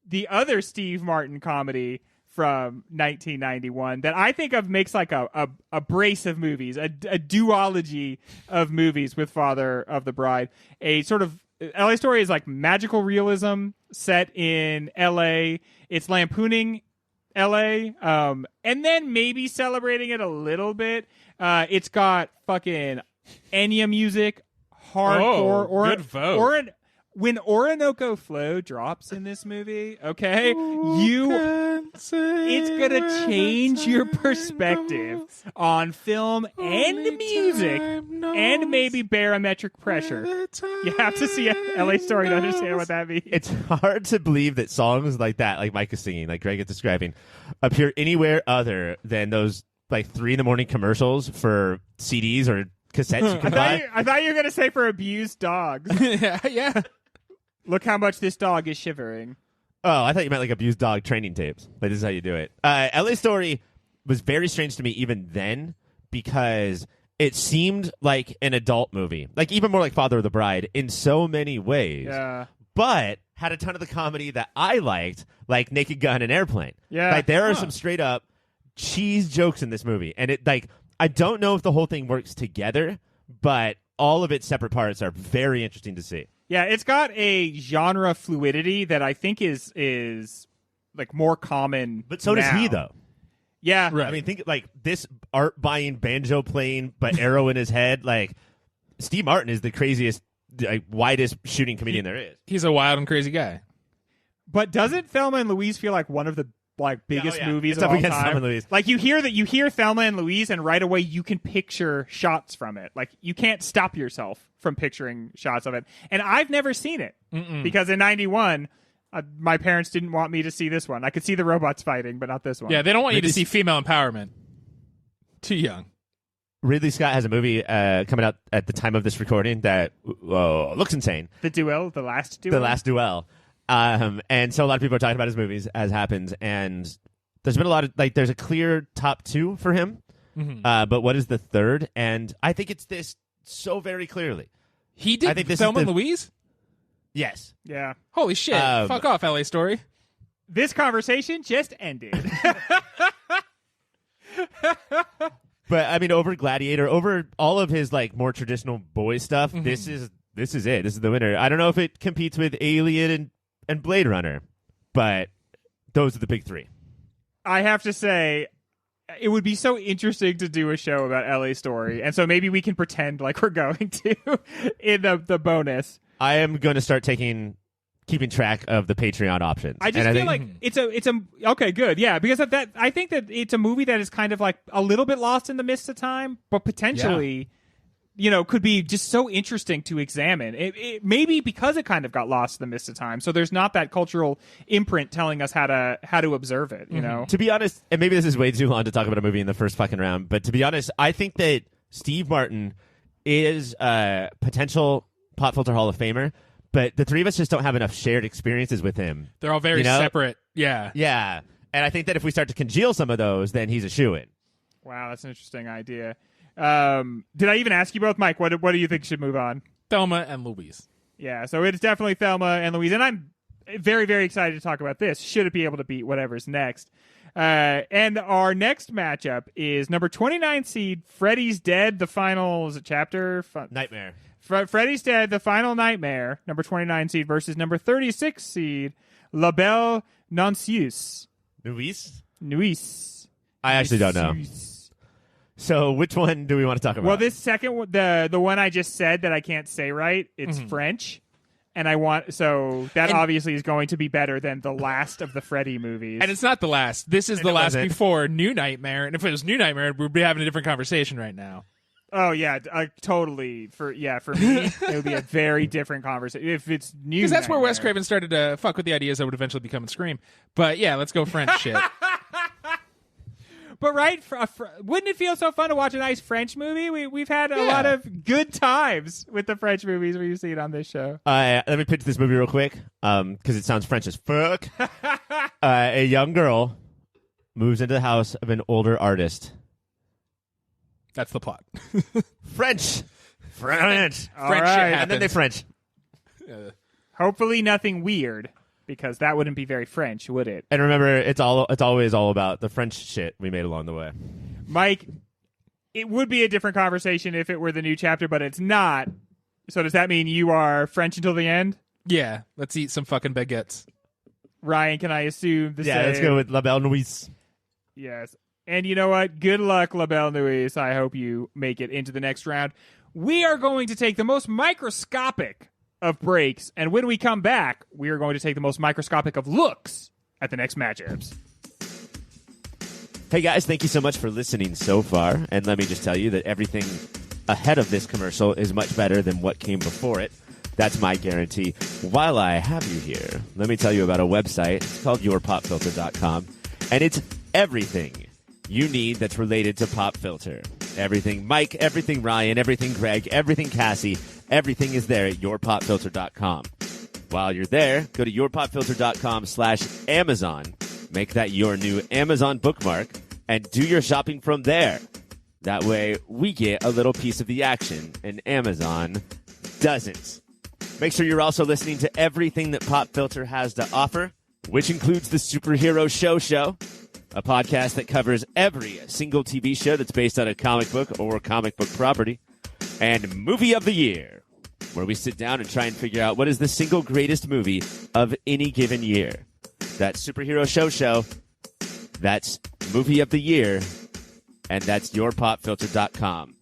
the other Steve Martin comedy from 1991 that I think of makes like a brace of movies, a duology of movies with Father of the Bride. A sort of L.A. Story is like magical realism set in L.A. It's lampooning L.A. And then maybe celebrating it a little bit. It's got fucking Enya music, hardcore. Good vote. When Orinoco Flow drops in this movie, okay, it's gonna change your perspective on film and music, and maybe barometric pressure. You have to see LA Story to understand what that means. It's hard to believe that songs like that, like Mike is singing, like Greg is describing, appear anywhere other than those like 3 a.m. commercials for CDs or cassettes you can buy. I thought you were gonna say for abused dogs. Yeah. Look how much this dog is shivering. Oh, I thought you meant like abused dog training tapes. Like, this is how you do it. LA Story was very strange to me even then because it seemed like an adult movie, like even more like Father of the Bride in so many ways. Yeah. But had a ton of the comedy that I liked, like Naked Gun and Airplane. Yeah. Like there are some straight up cheese jokes in this movie, and it like I don't know if the whole thing works together, but all of its separate parts are very interesting to see. Yeah, it's got a genre fluidity that I think is like more common. But so does now. he, though. Yeah, Right. I mean, think like this art buying banjo playing, but arrow in his head. Like Steve Martin is the craziest, like, widest shooting comedian there is. He's a wild and crazy guy. But doesn't Thelma and Louise feel like one of the like biggest movies It's of up all against time? Thelma and Louise. Like you hear Thelma and Louise, and right away you can picture shots from it. Like you can't stop yourself from picturing shots of it. And I've never seen it because in '91. My parents didn't want me to see this one. I could see the robots fighting, but not this one. Yeah, they don't want you to see female empowerment. Too young. Ridley Scott has a movie coming out at the time of this recording that looks insane. The last duel. The Last Duel. And so a lot of people are talking about his movies, as happens. And there's been a lot of, like, there's a clear top 2 for him. But what is the third? And I think it's this so very clearly. He did I think this Thelma is and Louise? Yeah. Holy shit. Fuck off, LA Story. This conversation just ended. But I mean, over Gladiator, over all of his like more traditional boy stuff, this is it. This is the winner. I don't know if it competes with Alien and Blade Runner, but those are the big 3. I have to say, it would be so interesting to do a show about LA Story, and so maybe we can pretend like we're going to in the bonus. I am going to start keeping track of the Patreon options. I just feel like it's a okay, good, yeah, because of that. I think that it's a movie that is kind of like a little bit lost in the mist of time, but potentially, could be just so interesting to examine. It maybe because it kind of got lost in the mist of time, so there's not that cultural imprint telling us how to observe it. You know, to be honest, and maybe this is way too long to talk about a movie in the first fucking round, but to be honest, I think that Steve Martin is a potential Pop Filter Hall of Famer, but the 3 of us just don't have enough shared experiences with him. They're all very separate. Yeah. Yeah. And I think that if we start to congeal some of those, then he's a shoo-in. Wow, that's an interesting idea. Did I even ask you both, Mike? What do you think should move on? Thelma and Louise. Yeah, so it's definitely Thelma and Louise, and I'm very, very excited to talk about this. Should it be able to beat whatever's next? And our next matchup is number 29 seed, Freddy's Dead, the final chapter? Nightmare. Freddy's Dead, the Final Nightmare, number 29 seed, versus number 36 seed, La Belle Nanceuse. Nuis. I actually don't know. So which one do we want to talk about? Well, this second one, the one I just said that I can't say right, it's French. And obviously is going to be better than the last of the Freddy movies. And it's not the last. This is the last before New Nightmare. And if it was New Nightmare, we'd be having a different conversation right now. Oh yeah, totally. For me, it would be a very different conversation if it's new. Because that's where Nightmare. Wes Craven started to fuck with the ideas that would eventually become Scream. But yeah, let's go French shit. But right, wouldn't it feel so fun to watch a nice French movie? We've had a lot of good times with the French movies we've seen on this show. Let me pitch this movie real quick, because it sounds French as fuck. A young girl moves into the house of an older artist. That's the plot. French. All French right. shit And then they French. Hopefully nothing weird, because that wouldn't be very French, would it? And remember, it's always all about the French shit we made along the way. Mike, it would be a different conversation if it were the new chapter, but it's not. So does that mean you are French until the end? Yeah, let's eat some fucking baguettes. Ryan, can I assume the same? Yeah, let's go with La Belle Nuit. Yes. And you know what? Good luck, La Belle Nuit. I hope you make it into the next round. We are going to take the most microscopic of breaks, and when we come back, we are going to take the most microscopic of looks at the next matchups. Hey guys, thank you so much for listening so far. And let me just tell you that everything ahead of this commercial is much better than what came before it. That's my guarantee. While I have you here, let me tell you about a website. It's called yourpopfilter.com. And it's everything you need that's related to Pop Filter. Everything Mike, everything Ryan, everything Greg, everything Cassie, everything is there at yourpopfilter.com. While you're there, go to yourpopfilter.com/Amazon. Make that your new Amazon bookmark and do your shopping from there. That way, we get a little piece of the action and Amazon doesn't. Make sure you're also listening to everything that Pop Filter has to offer, which includes the Superhero Show, a podcast that covers every single TV show that's based on a comic book or comic book property, and Movie of the Year, where we sit down and try and figure out what is the single greatest movie of any given year. That's Superhero Show, that's Movie of the Year, and that's yourpopfilter.com.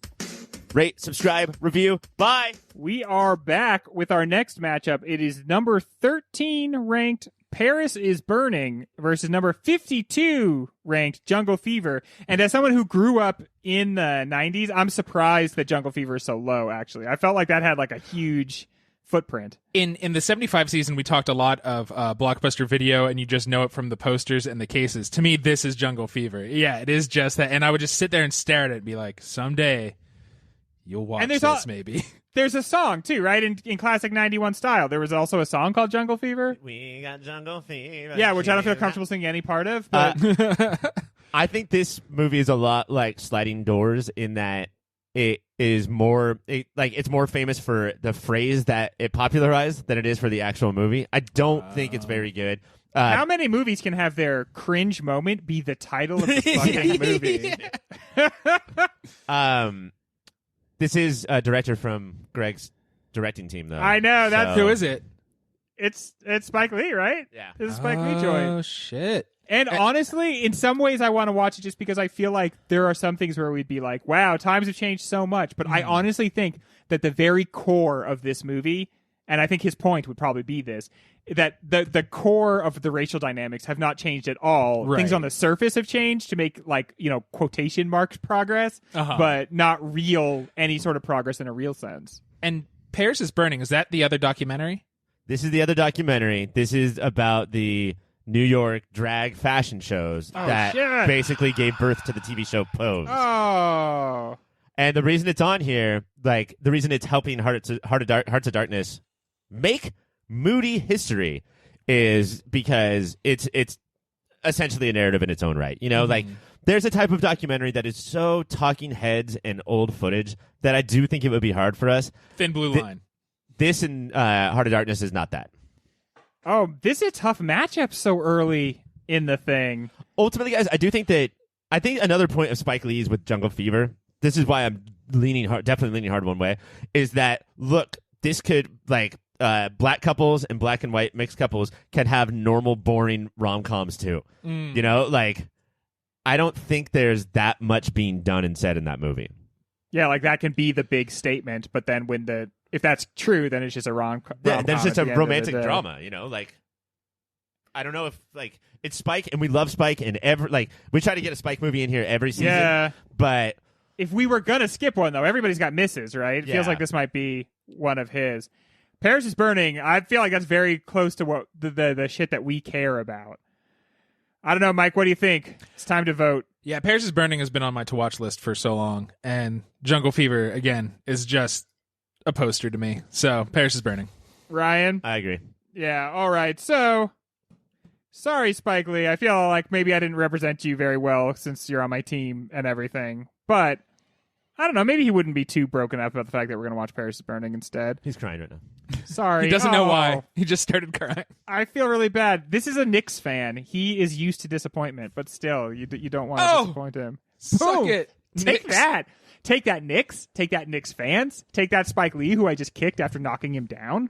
Rate, subscribe, review. Bye! We are back with our next matchup. It is number 13 ranked Paris is Burning versus number 52 ranked Jungle Fever. And as someone who grew up in the 90s, I'm surprised that Jungle Fever is so low, actually. I felt like that had like a huge footprint. In the 75 season, we talked a lot of Blockbuster Video, and you just know it from the posters and the cases. To me, this is Jungle Fever. Yeah, it is just that. And I would just sit there and stare at it and be like, someday you'll watch this, maybe. There's a song, too, right? In classic 91 style. There was also a song called Jungle Fever. We got Jungle Fever. Yeah, which I don't feel comfortable singing any part of. But I think this movie is a lot like Sliding Doors in that it is more it's more famous for the phrase that it popularized than it is for the actual movie. I don't think it's very good. How many movies can have their cringe moment be the title of the fucking movie? This is a director from Greg's directing team, though. I know. Who is it? It's Spike Lee, right? Yeah. It's a Spike Lee joint. Oh, shit. And honestly, in some ways, I want to watch it just because I feel like there are some things where we'd be like, wow, times have changed so much. But I honestly think that the very core of this movie, and I think his point would probably be this, that the core of the racial dynamics have not changed at all. Right. Things on the surface have changed to make, like, quotation marks progress, but not any sort of progress in a real sense. And Paris is Burning, is that the other documentary? This is the other documentary. This is about the New York drag fashion shows that basically gave birth to the TV show Pose. Oh. And the reason it's on here, like the reason it's helping Hearts of Darkness make moody history is because it's essentially a narrative in its own right. Like there's a type of documentary that is so talking heads and old footage that I do think it would be hard for us. Thin Blue Line. This and Heart of Darkness is not that. Oh, this is a tough matchup so early in the thing. Ultimately, guys, I think another point of Spike Lee's with Jungle Fever, this is why I'm definitely leaning hard one way, is that, look, this could, black couples and black and white mixed couples can have normal, boring rom-coms, too. I don't think there's that much being done and said in that movie. Yeah, that can be the big statement, but then if that's true, then it's just a rom-com. Yeah, then it's just a romantic drama, I don't know if it's Spike, and we love Spike, and we try to get a Spike movie in here every season. Yeah. But if we were gonna skip one though, everybody's got misses, right? It feels Yeah. like this might be one of his. Paris is Burning. I feel like that's very close to what the shit that we care about. I don't know, Mike. What do you think? It's time to vote. Yeah, Paris is Burning has been on my to watch list for so long, and Jungle Fever again is just a poster to me. So Paris is Burning. Ryan? I agree. Yeah, all right. So, sorry, Spike Lee. I feel like maybe I didn't represent you very well since you're on my team and everything. But, I don't know. Maybe he wouldn't be too broken up about the fact that we're going to watch Paris is Burning instead. He's crying right now. Sorry. He doesn't know Oh, why. He just started crying. I feel really bad. This is a Knicks fan. He is used to disappointment, but still, you don't want to Oh! disappoint him. Suck Boom. it. Take Knicks. that. Take that, Knicks. Take that, Knicks fans. Take that, Spike Lee, who I just kicked after knocking him down.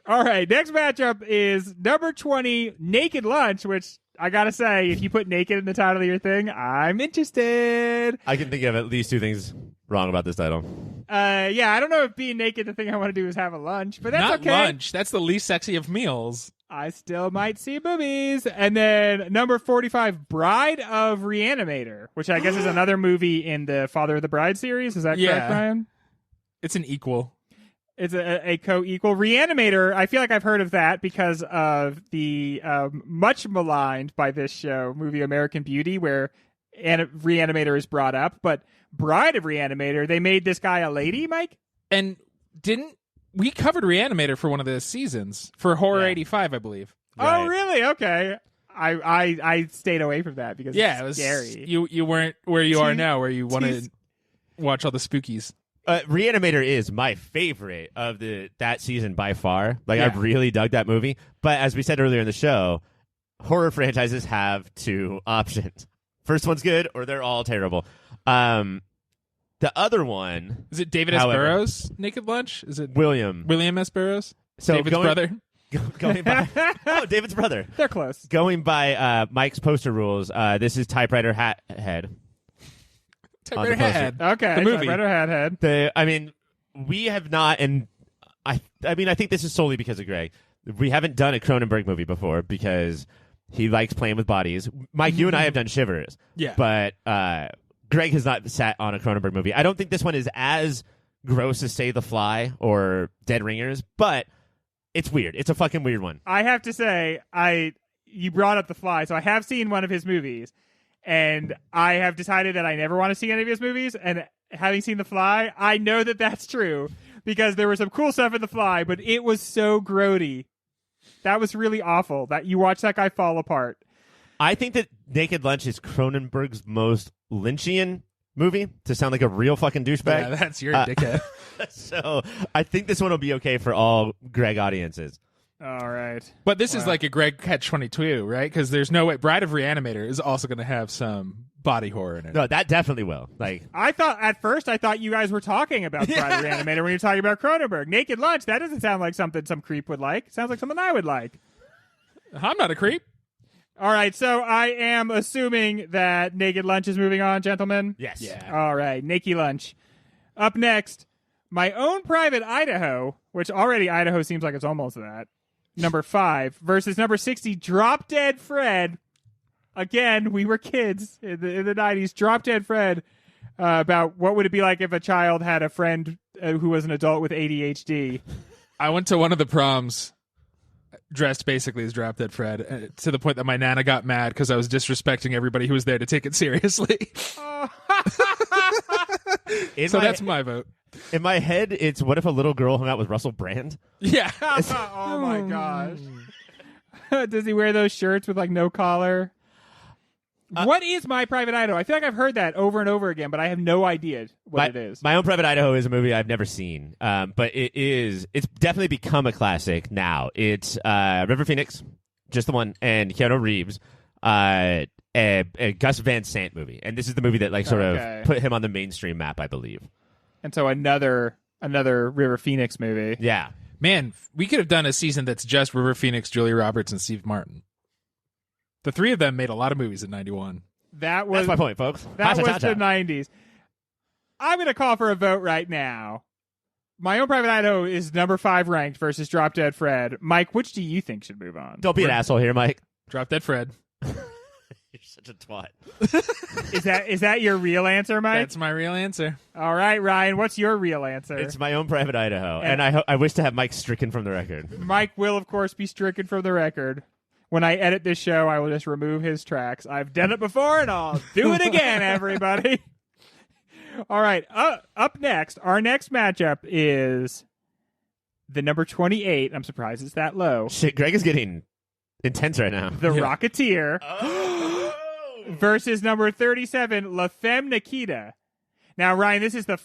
All right, next matchup is number 20, Naked Lunch, which I gotta say, if you put naked in the title of your thing, I'm interested. I can think of at least two things wrong about this title. Yeah, I don't know if being naked, the thing I want to do is have a lunch, but that's Not okay. lunch. That's the least sexy of meals. I still might see boobies. And then number 45, Bride of Reanimator, which I guess is another movie in the Father of the Bride series. Is that correct, Yeah. Ryan? It's an equal. It's a co-equal. Reanimator, I feel like I've heard of that because of the much maligned by this show movie American Beauty, where Reanimator is brought up. But Bride of Reanimator, they made this guy a lady, Mike? And we covered Reanimator for one of the seasons for Horror Yeah. 85, I believe. Right. Oh, really? Okay. I stayed away from that because Yeah, it's it was scary. You weren't where you are now, where you want Tease. to watch all the spookies. Reanimator is my favorite of that season by far. Like, Yeah. I've really dug that movie. But as we said earlier in the show, horror franchises have two options. First one's good, or they're all terrible. The other one, Is it David S. However- Burrows' Naked Lunch? Is it William. William S. Burrows? So David's going, brother? going by, oh, David's brother. They're close. Going by Mike's poster rules, this is Typewriter Head. Typewriter the poster. Head. Okay. The movie. Red Head. I mean, we have not, and I mean, I think this is solely because of Greg. We haven't done a Cronenberg movie before because he likes playing with bodies. Mike, you and I have done Shivers. Yeah. But Greg has not sat on a Cronenberg movie. I don't think this one is as gross as, say, The Fly or Dead Ringers, but it's weird. It's a fucking weird one. I have to say, you brought up The Fly, so I have seen one of his movies, and I have decided that I never want to see any of his movies. And having seen The Fly, I know that that's true because there was some cool stuff in The Fly, but it was so grody. That was really awful. That you watch that guy fall apart. I think that Naked Lunch is Cronenberg's most Lynchian movie, to sound like a real fucking douchebag. Yeah, that's your dickhead. So I think this one will be okay for all Greg audiences. All right. But this is Wow. like a Greg Catch-22, right? Because there's no way. Bride of Reanimator is also going to have some body horror in it. No, that definitely will. Like, At first I thought you guys were talking about Bride of Reanimator when you're talking about Cronenberg. Naked Lunch, that doesn't sound like something some creep would like. It sounds like something I would like. I'm not a creep. All right, so I am assuming that Naked Lunch is moving on, gentlemen. yes. Yeah. All right, Naked Lunch. Up next, My Own Private Idaho, which already Idaho seems like it's almost that. Number 5 versus number 60, Drop Dead Fred. Again, we were kids in the 90s. Drop Dead Fred, about what would it be like if a child had a friend who was an adult with ADHD. I went to one of the proms dressed basically as Drop Dead Fred to the point that my nana got mad because I was disrespecting everybody who was there to take it seriously. So that's my vote. In my head, it's what if a little girl hung out with Russell Brand? Yeah. Oh my gosh. Does he wear those shirts with like no collar? What is My Private Idaho? I feel like I've heard that over and over again, but I have no idea what it is. My Own Private Idaho is a movie I've never seen, but it's definitely become a classic now. It's River Phoenix, just the one, and Keanu Reeves, a Gus Van Sant movie, and this is the movie that sort Okay. of put him on the mainstream map, I believe. And so another River Phoenix movie. Yeah. Man, we could have done a season that's just River Phoenix, Julia Roberts, and Steve Martin. The three of them made a lot of movies in 91. That was That's my point, folks. That was Ha-ta-ta-ta. the 90s. I'm going to call for a vote right now. My Own Private Idaho is number 5 ranked versus Drop Dead Fred. Mike, which do you think should move on? Don't be an asshole here, Mike. Drop Dead Fred. You're such a twat. Is that your real answer, Mike? That's my real answer. All right, Ryan, what's your real answer? It's My Own Private Idaho, and I wish to have Mike stricken from the record. Mike will, of course, be stricken from the record. When I edit this show, I will just remove his tracks. I've done it before, and I'll do it again, everybody. All right, up next, our next matchup is the number 28. I'm surprised it's that low. Shit, Greg is getting intense right now. The Rocketeer versus number 37, La Femme Nikita. Now, Ryan, this is the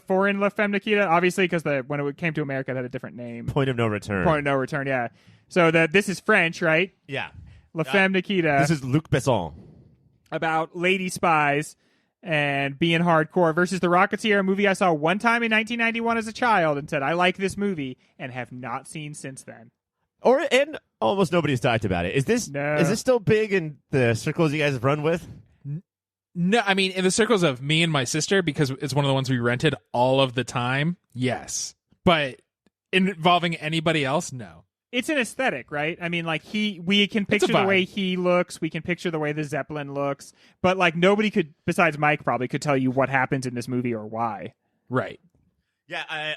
foreign La Femme Nikita, obviously, because when it came to America, it had a different name. Point of No Return. Point of No Return, yeah. So this is French, right? Yeah. La Femme Nikita. This is Luc Besson. About lady spies and being hardcore versus The Rocketeer, a movie I saw one time in 1991 as a child and said, I like this movie, and have not seen since then. And almost nobody's talked about it. Is this still big in the circles you guys have run with? No, I mean, in the circles of me and my sister, because it's one of the ones we rented all of the time, yes. But involving anybody else, no. It's an aesthetic, right? I mean, like we can picture the way he looks, we can picture the way the Zeppelin looks, but like nobody could, besides Mike, probably could tell you what happens in this movie or why. Right. Yeah,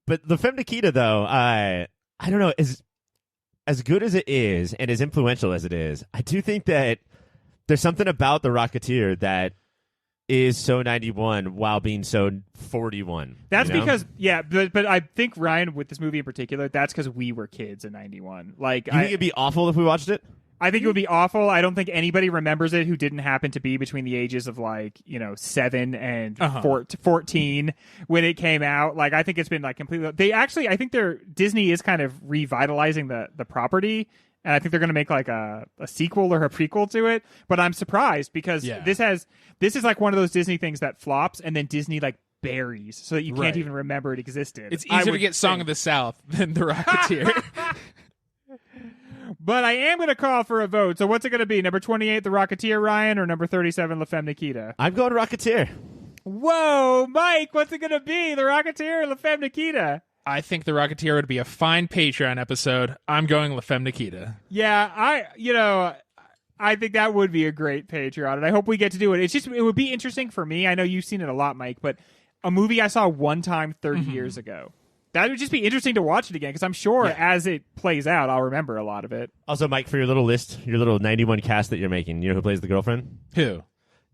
but the Femme Nikita, though, I don't know, is as good as it is and as influential as it is. I do think that there's something about The Rocketeer that is so 91 while being so 41. That's because, but I think, Ryan, with this movie in particular, that's because we were kids in 91. Like, you think it'd be awful if we watched it? I think it would be awful. I don't think anybody remembers it who didn't happen to be between the ages of 7 and 14 when it came out. Like, I think it's been like completely. I think Disney is kind of revitalizing the property, and I think they're going to make like a sequel or a prequel to it. But I'm surprised because this is like one of those Disney things that flops and then Disney like buries so that you can't even remember it existed. It's easier to get Song of the South than The Rocketeer. But I am going to call for a vote. So what's it going to be? Number 28, The Rocketeer, Ryan, or number 37, La Femme Nikita? I'm going Rocketeer. Whoa, Mike, what's it going to be? The Rocketeer or La Femme Nikita? I think The Rocketeer would be a fine Patreon episode. I'm going La Femme Nikita. Yeah, I think that would be a great Patreon, and I hope we get to do it. It would be interesting for me. I know you've seen it a lot, Mike, but a movie I saw one time 30 years ago. That would just be interesting to watch it again, because I'm sure as it plays out, I'll remember a lot of it. Also, Mike, for your little list, your little 91 cast that you're making, you know who plays the girlfriend? Who?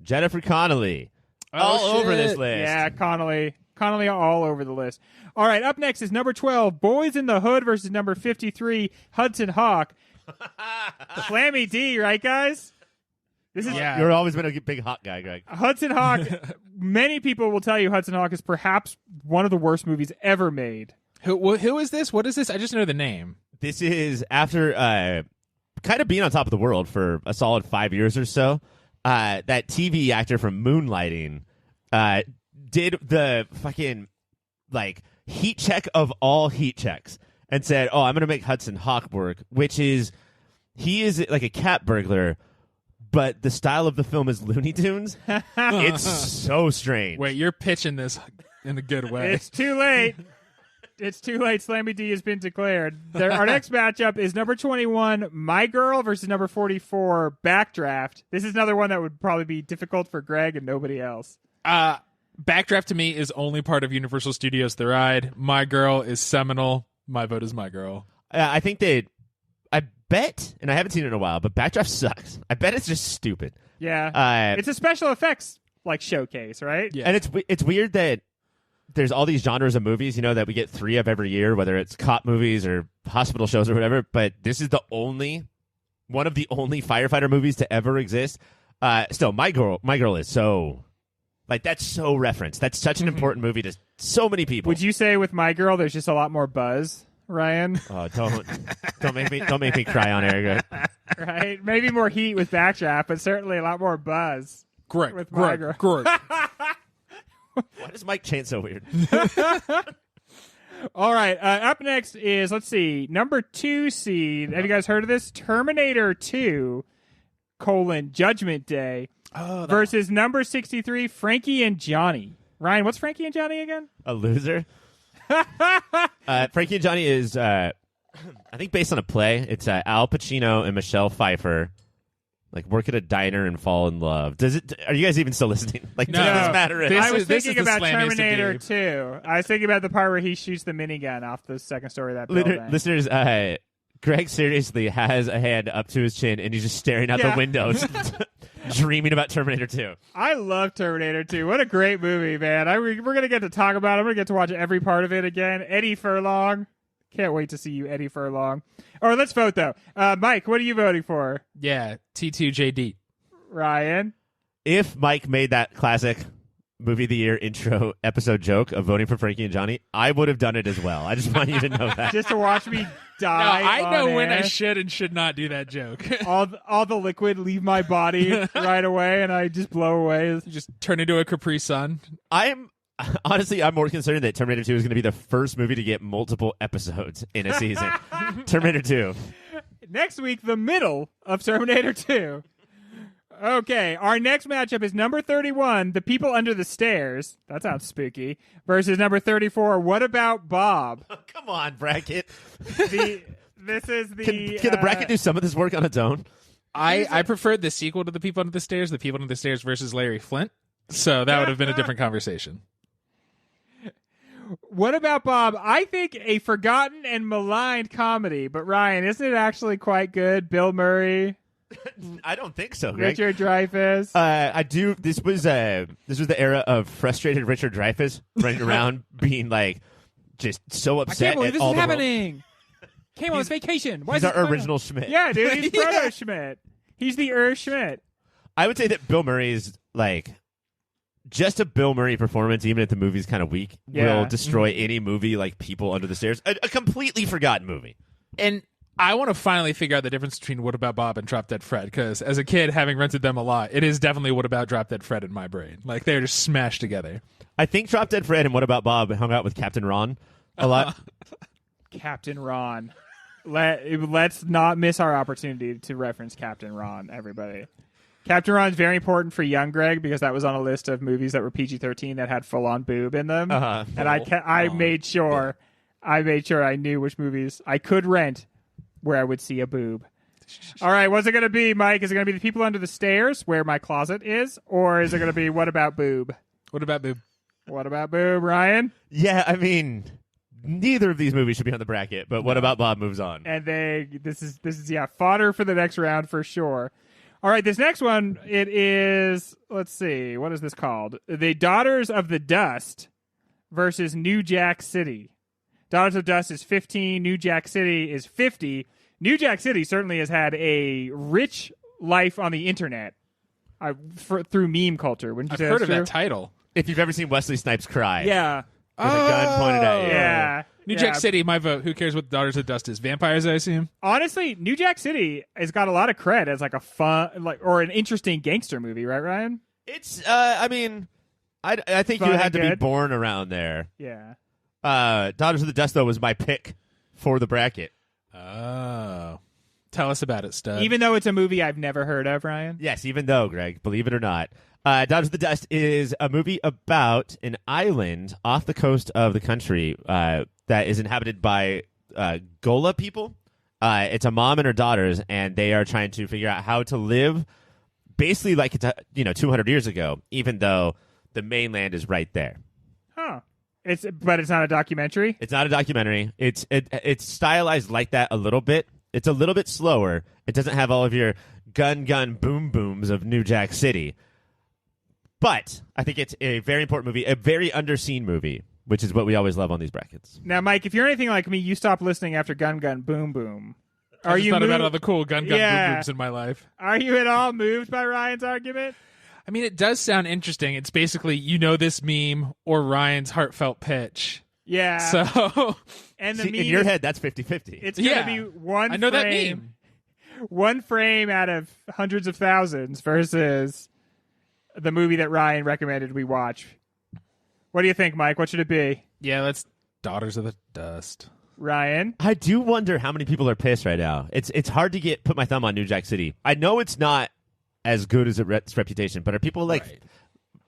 Jennifer Connelly. All over this list. Yeah, Connelly all over the list. All right, up next is number 12, Boys in the Hood versus number 53, Hudson Hawk. Slammy D, right, guys? This is You've always been a big hawk guy, Greg. Hudson Hawk. Many people will tell you Hudson Hawk is perhaps one of the worst movies ever made. Who is this? What is this? I just know the name. This is after kind of being on top of the world for a solid 5 years or so. That TV actor from Moonlighting did the fucking heat check of all heat checks and said, "Oh, I'm going to make Hudson Hawk work," which is he is like a cat burglar. But the style of the film is Looney Tunes. It's so strange. Wait, you're pitching this in a good way. It's too late. It's too late. Slammy D has been declared. Our next matchup is number 21, My Girl, versus number 44, Backdraft. This is another one that would probably be difficult for Greg and nobody else. Backdraft to me is only part of Universal Studios The Ride. My Girl is seminal. My vote is My Girl. I think I bet, and I haven't seen it in a while, but Backdraft sucks. I bet it's just stupid. Yeah. It's a special effects showcase, right? Yeah. And it's weird that there's all these genres of movies, that we get 3 of every year, whether it's cop movies or hospital shows or whatever, but this is one of the only firefighter movies to ever exist. Still, My Girl is so that's so referenced. That's such an important movie to so many people. Would you say with My Girl there's just a lot more buzz, Ryan? Oh, don't make me cry on air. Right? Maybe more heat with Backdraft, but certainly a lot more buzz. Great. With My Girl. Great. Why does Mike chant so weird? All right. Up next is, let's see, number 2 seed. Have you guys heard of this? Terminator 2, Judgment Day, versus number 63, Frankie and Johnny. Ryan, what's Frankie and Johnny again? A loser. Frankie and Johnny is, I think, based on a play. It's Al Pacino and Michelle Pfeiffer Like work at a diner and fall in love. Does it? Are you guys even still listening? Like, No. does this matter? at This all? I was is- this thinking is the about slammiest of Terminator Gabe. 2. I was thinking about the part where he shoots the minigun off the second story of that building. Listeners, Greg seriously has a hand up to his chin and he's just staring out Yeah. the window, dreaming about Terminator 2. I love Terminator 2. What a great movie, man. We're going to get to talk about it. I'm going to get to watch every part of it again. Eddie Furlong. Can't wait to see you, Eddie Furlong. Or let's vote, though. Mike, what are you voting for? Yeah, T2JD. Ryan? If Mike made that classic movie of the year intro episode joke of voting for Frankie and Johnny, I would have done it as well. I just want you to know that. Just to watch me No, die I know on when I air. should and should not do that joke. all the liquid leave my body right away, and I just blow away. Just turn into a Capri Sun. I'm more concerned that Terminator 2 is going to be the first movie to get multiple episodes in a season. Terminator 2. Next week, the middle of Terminator 2. Okay, our next matchup is number 31, The People Under the Stairs. That sounds spooky. Versus number 34, What About Bob? Come on, bracket. This is the... Can the bracket do some of this work on its own? I preferred the sequel to The People Under the Stairs, The People Under the Stairs versus Larry Flint. So that would have been a different conversation. What About Bob? I think a forgotten and maligned comedy. But Ryan, isn't it actually quite good? Bill Murray, I don't think so, Greg. Richard Dreyfuss. I do. This was the era of frustrated Richard Dreyfuss running around being like just so upset at all the world. Came on his vacation. Why He's is our this original Schmidt. Yeah, dude, he's Proto Schmidt. He's the Schmidt. I would say that Bill Murray's like just a Bill Murray performance, even if the movie's kind of weak, Yeah. will destroy any movie like People Under the Stairs. A completely forgotten movie. And I want to finally figure out the difference between What About Bob and Drop Dead Fred, because as a kid, having rented them a lot, it is definitely What About Drop Dead Fred in my brain. Like, they're just smashed together. I think Drop Dead Fred and What About Bob hung out with Captain Ron a lot. Captain Ron. Let's not miss our opportunity to reference Captain Ron, everybody. Captain Ron is very important for young Greg because that was on a list of movies that were PG-13 that had full-on boob in them. Uh-huh. And I made sure I knew which movies I could rent where I would see a boob. All right, what's it going to be, Mike? Is it going to be The People Under the Stairs, where my closet is, or is it going to be What About Boob? What about Boob? What About Boob, Ryan? Yeah, I mean, neither of these movies should be on the bracket, but What About Bob moves on. And this is fodder for the next round for sure. All right, this next one, it is, let's see, what is this called? The Daughters of the Dust versus New Jack City. Daughters of Dust is 15, New Jack City is 50. New Jack City certainly has had a rich life on the internet through meme culture. Wouldn't you I've say heard that's of true? that title. If you've ever seen Wesley Snipes cry Yeah. with a gun pointed at you. Yeah. New Yeah. Jack City, my vote. Who cares what Daughters of Dust is? Vampires, I assume? Honestly, New Jack City has got a lot of cred as like a fun, or an interesting gangster movie, right, Ryan? It's, I mean, I think Fun you and had to be good. born around there. Yeah. Daughters of the Dust, though, was my pick for the bracket. Oh. Tell us about it, Stud. Even though it's a movie I've never heard of, Ryan. Yes, even though, Greg, believe it or not. Daughters of the Dust is a movie about an island off the coast of the country that is inhabited by Gola people. It's a mom and her daughters, and they are trying to figure out how to live basically like it's 200 years ago, even though the mainland is right there. Huh. But it's not a documentary? It's not a documentary. It's stylized like that a little bit. It's a little bit slower. It doesn't have all of your gun, boom, booms of New Jack City. But I think it's a very important movie, a very underseen movie, which is what we always love on these brackets. Now, Mike, if you're anything like me, you stopped listening after Gun, Boom, Boom. I just thought about moved- all the cool gun Yeah. boom-booms in my life. Are you at all moved by Ryan's argument? I mean, it does sound interesting. It's basically, this meme or Ryan's heartfelt pitch. Yeah. So, and the See, meme in your is- head, that's 50-50. it's going to Yeah. be one I know that frame. meme. One frame out of hundreds of thousands versus the movie that Ryan recommended we watch. What do you think, Mike? What should it be? Yeah, that's Daughters of the Dust. Ryan? I do wonder how many people are pissed right now. It's hard to put my thumb on New Jack City. I know it's not as good as its reputation, but are people like Right.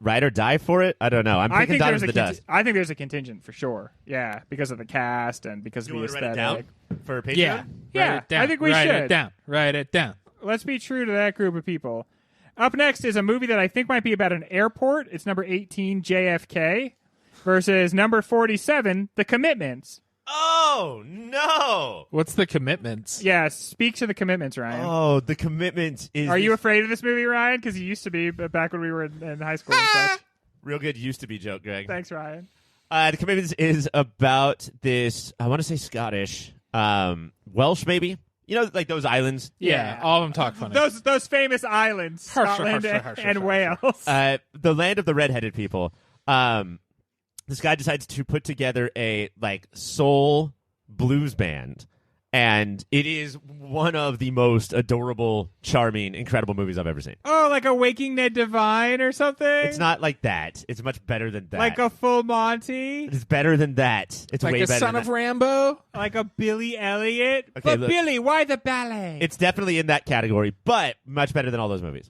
ride or die for it? I don't know. I'm picking Daughters of the Dust. I think there's a contingent for sure. Yeah, because of the cast and because You of want the to write it aesthetic. down for Patreon? Yeah. Yeah, Write it down. I think we Write should. it down. Write it down. Let's be true to that group of people. Up next is a movie that I think might be about an airport. It's number 18, JFK, versus number 47, The Commitments. Oh, no. What's The Commitments? Yeah, speak to The Commitments, Ryan. Oh, The Commitments is... Are you afraid of this movie, Ryan? Because you used to be back when we were in high school and such. Real good used to be joke, Greg. Thanks, Ryan. The Commitments is about this, I want to say Scottish, Welsh maybe? You know, like those islands? Yeah, all of them talk funny. Those famous islands, Scotland and Wales. The land of the redheaded people. This guy decides to put together a like soul blues band, and it is one of the most adorable, charming, incredible movies I've ever seen. Oh, like a Waking Ned Divine or something? It's not like that. It's much better than that. Like a Full Monty? It's better than that. It's like way a better Son than of that. Rambo? Like a Billy Elliot? Okay, But look. Billy, why the ballet? It's definitely in that category, but much better than all those movies.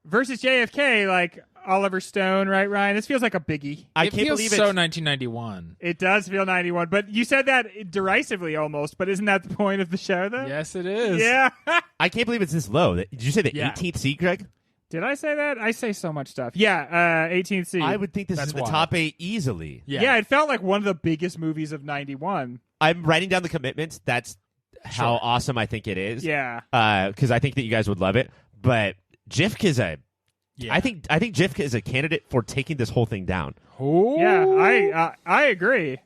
Versus JFK, like Oliver Stone, right, Ryan? This feels like a biggie. I It can't feels believe so it's 1991. It does feel 91, but you said that derisively almost, but isn't that the point of the show, though? Yes, it is. Yeah. I can't believe it's this low. Did you say the Yeah. 18th seed, Greg? Did I say that? I say so much stuff. Yeah, 18th seed. I would think this That's is in the wild. top 8 easily. Yeah, it felt like one of the biggest movies of 91. I'm writing down The Commitments. That's how Sure. awesome I think it is. Yeah. Because I think that you guys would love it. But Jifk is Yeah. I think Jifk is a candidate for taking this whole thing down. Ooh. Yeah, I agree.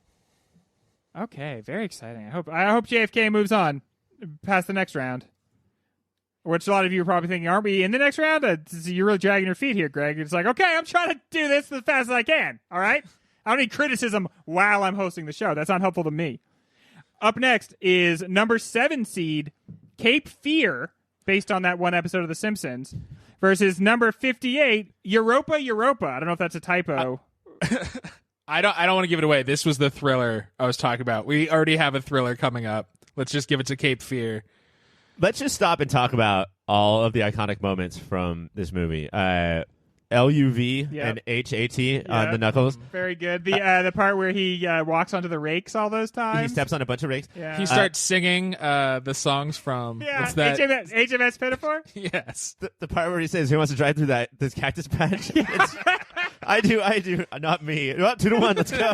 Okay, very exciting. I hope JFK moves on past the next round. Which a lot of you are probably thinking, aren't we in the next round? You're really dragging your feet here, Greg. It's like, okay, I'm trying to do this as fast as I can. All right? I don't need criticism while I'm hosting the show. That's not helpful to me. Up next is number 7 seed, Cape Fear, based on that one episode of The Simpsons, versus number 58, Europa. I don't know if that's a typo. I don't want to give it away. This was the thriller I was talking about. We already have a thriller coming up. Let's just give it to Cape Fear. Let's just stop and talk about all of the iconic moments from this movie. LUV Yep. and HAT on Yep. the knuckles. Very good. The part where he walks onto the rakes all those times. He steps on a bunch of rakes. Yeah. He starts singing the songs from Yeah, what's that? HMS Pinafore? Yes. The part where he says, "Who wants to drive through this cactus patch?" I do. Not me. Well, 2-1. Let's go.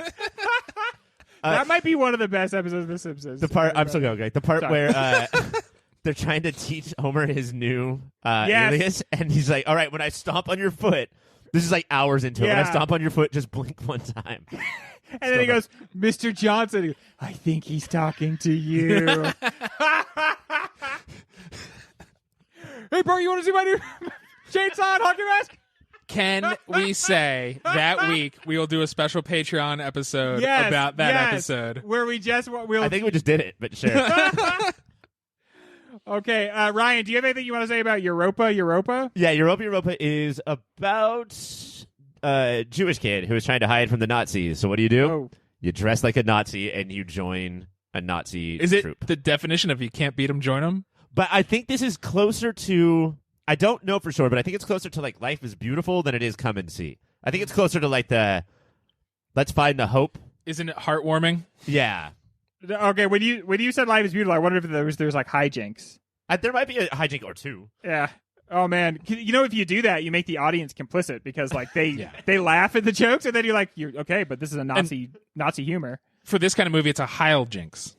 That might be one of the best episodes of The Simpsons. The part I'm still going, Greg. The part Sorry. where they're trying to teach Homer his new alias, and he's like, "All right, when I stomp on your foot." This is like hours into it. When I Yeah. stomp on your foot, just blink one time. And then he goes, Mr. Johnson. He goes, I think he's talking to you. Hey, bro, you want to see my new chainsaw and hockey mask? Can we say that week we will do a special Patreon episode Yes, about that yes. episode? Where we just we'll. I think we just did it, but sure. Okay, Ryan, do you have anything you want to say about Europa? Yeah, Europa is about a Jewish kid who is trying to hide from the Nazis. So what do? Oh. You dress like a Nazi and you join a Nazi Is it troop. the definition of you can't beat them, join them? But I think this is closer to, I don't know for sure, but I think it's closer to like Life is Beautiful than it is Come and See. I think it's closer to like the let's find the hope. Isn't it heartwarming? Yeah. Okay, when you said Life is Beautiful, I wondered if there's like hijinks. There might be a hijink or two. Yeah. Oh man, you know if you do that, you make the audience complicit because like they laugh at the jokes and then you're like, you're okay, but this is a Nazi humor. For this kind of movie, it's a Heil jinx.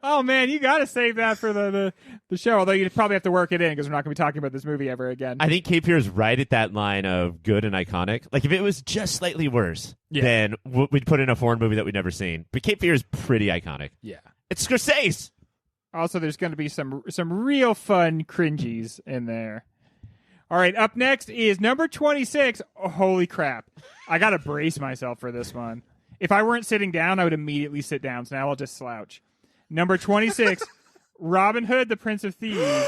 Oh man, you got to save that for the show. Although you probably have to work it in because we're not going to be talking about this movie ever again. I think Cape Fear is right at that line of good and iconic. Like if it was just slightly worse, then we'd put in a foreign movie that we'd never seen. But Cape Fear is pretty iconic. Yeah. It's Scorsese. Also, there's going to be some real fun cringies in there. All right, up next is number 26. Oh, holy crap. I got to brace myself for this one. If I weren't sitting down, I would immediately sit down, so now I'll just slouch. Number 26, Robin Hood, the Prince of Thieves,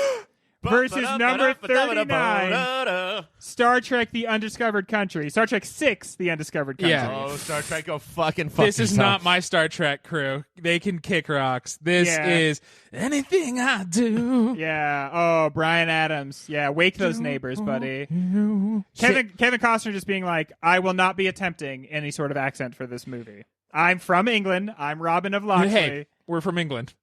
versus number 39, Star Trek, The Undiscovered Country. Star Trek 6, The Undiscovered Country. Yeah. Oh, Star Trek, go fucking fuck This is yourself. not my Star Trek crew. They can kick rocks. This is anything I do. Yeah. Oh, Bryan Adams. Yeah, wake those neighbors, buddy. Kevin Costner just being like, I will not be attempting any sort of accent for this movie. I'm from England. I'm Robin of Locksley. Hey, We're from England.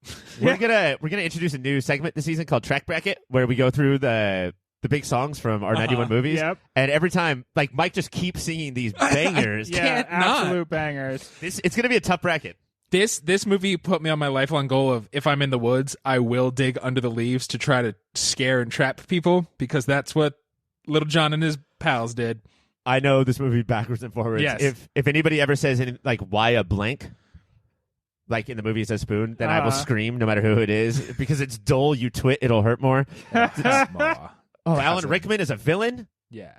We're gonna introduce a new segment this season called Track Bracket, where we go through the big songs from our 91 movies. Yep. And every time, like, Mike just keeps singing these bangers. Yeah, Can't not. absolute bangers. It's gonna be a tough bracket. This movie put me on my lifelong goal of, if I'm in the woods, I will dig under the leaves to try to scare and trap people, because that's what Little John and his pals did. I know this movie backwards and forwards. Yes. If anybody ever says like, why a blank, like in the movie it says spoon, then I will scream no matter who it is, because it's dull. You twit, it'll hurt more. Alan Rickman is a villain. Yeah.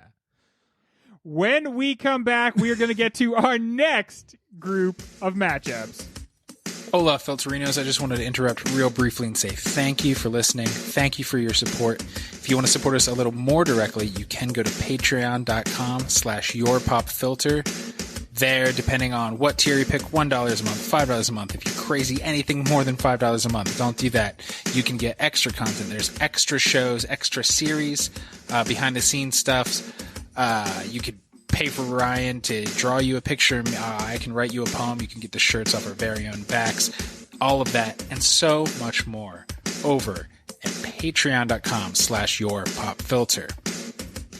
When we come back, we are going to get to our next group of matchups. Hola, Filterinos. I just wanted to interrupt real briefly and say thank you for listening. Thank you for your support. If you want to support us a little more directly, you can go to patreon.com/yourpopfilter. There, depending on what tier you pick, $1 a month, $5 a month. If you're crazy, anything more than $5 a month, don't do that. You can get extra content. There's extra shows, extra series, behind-the-scenes stuff. You could pay for Ryan to draw you a picture. I can write you a poem. You can get the shirts off our very own backs. All of that and so much more over at patreon.com/yourpopfilter.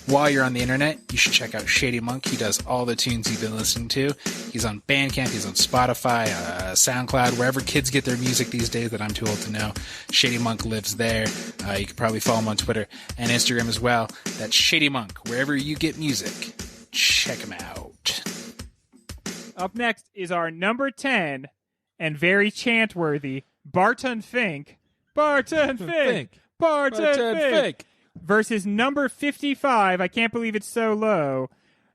While you're on the internet, you should check out Shady Monk. He does all the tunes you've been listening to. He's on Bandcamp. He's on Spotify, SoundCloud, wherever kids get their music these days that I'm too old to know. Shady Monk lives there. You can probably follow him on Twitter and Instagram as well. That's Shady Monk. Wherever you get music, check him out. Up next is our number 10 and very chant-worthy Barton Fink. Barton Fink. Barton Fink. Versus number 55, I can't believe it's so low,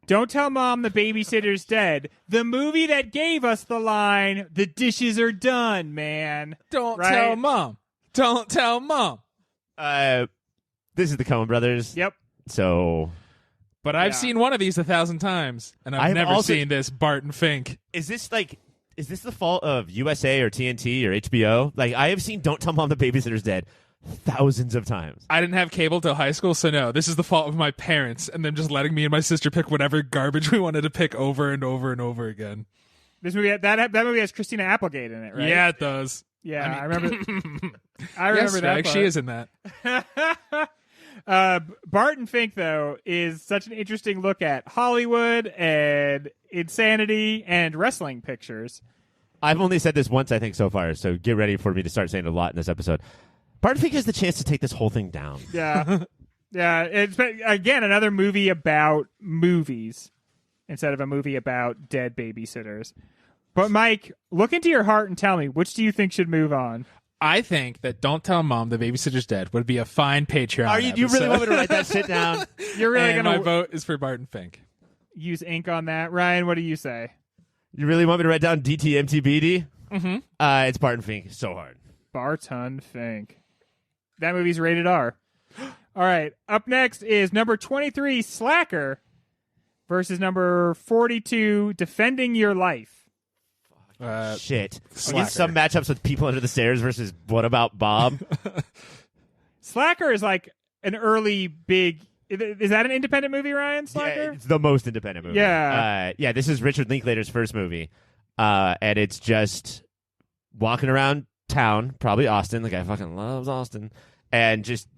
Don't Tell Mom the Babysitter's Dead. The movie that gave us the line, the dishes are done, man. Don't tell Mom. Don't tell Mom. This is the Coen Brothers. Yep. So... But I've seen one of these 1,000 times, and I've never seen this Barton Fink. Is this the fault of USA or TNT or HBO? Like, I have seen Don't Tell Mom the Babysitter's Dead thousands of times. I didn't have cable till high school, so no. This is the fault of my parents, and them just letting me and my sister pick whatever garbage we wanted to pick over and over and over again. This movie, that movie has Christina Applegate in it, right? Yeah, it does. Yeah, I remember. Yes, that. Like, she is in that. Barton Fink, though, is such an interesting look at Hollywood and insanity and wrestling pictures. I've only said this once, I think, so far, so get ready for me to start saying it a lot in this episode. Barton Fink has the chance to take this whole thing down. Yeah. Yeah. It's, again, another movie about movies instead of a movie about dead babysitters. But, Mike, look into your heart and tell me, which do you think should move on? I think that Don't Tell Mom the Babysitter's Dead would be a fine Patreon You really want me to write that shit down? You're really and going my vote is for Barton Fink. Use ink on that. Ryan, what do you say? You really want me to write down DTMTBD? Mm-hmm. It's Barton Fink. So hard. Barton Fink. That movie's rated R. All right. Up next is number 23, Slacker, versus number 42, Defending Your Life. Shit. Slacker. We get some matchups with People Under the Stairs versus What About Bob? Slacker is like an early big... Is that an independent movie, Ryan? Slacker? Yeah, it's the most independent movie. Yeah. This is Richard Linklater's first movie. And it's just walking around town, probably Austin. The guy fucking loves Austin. And just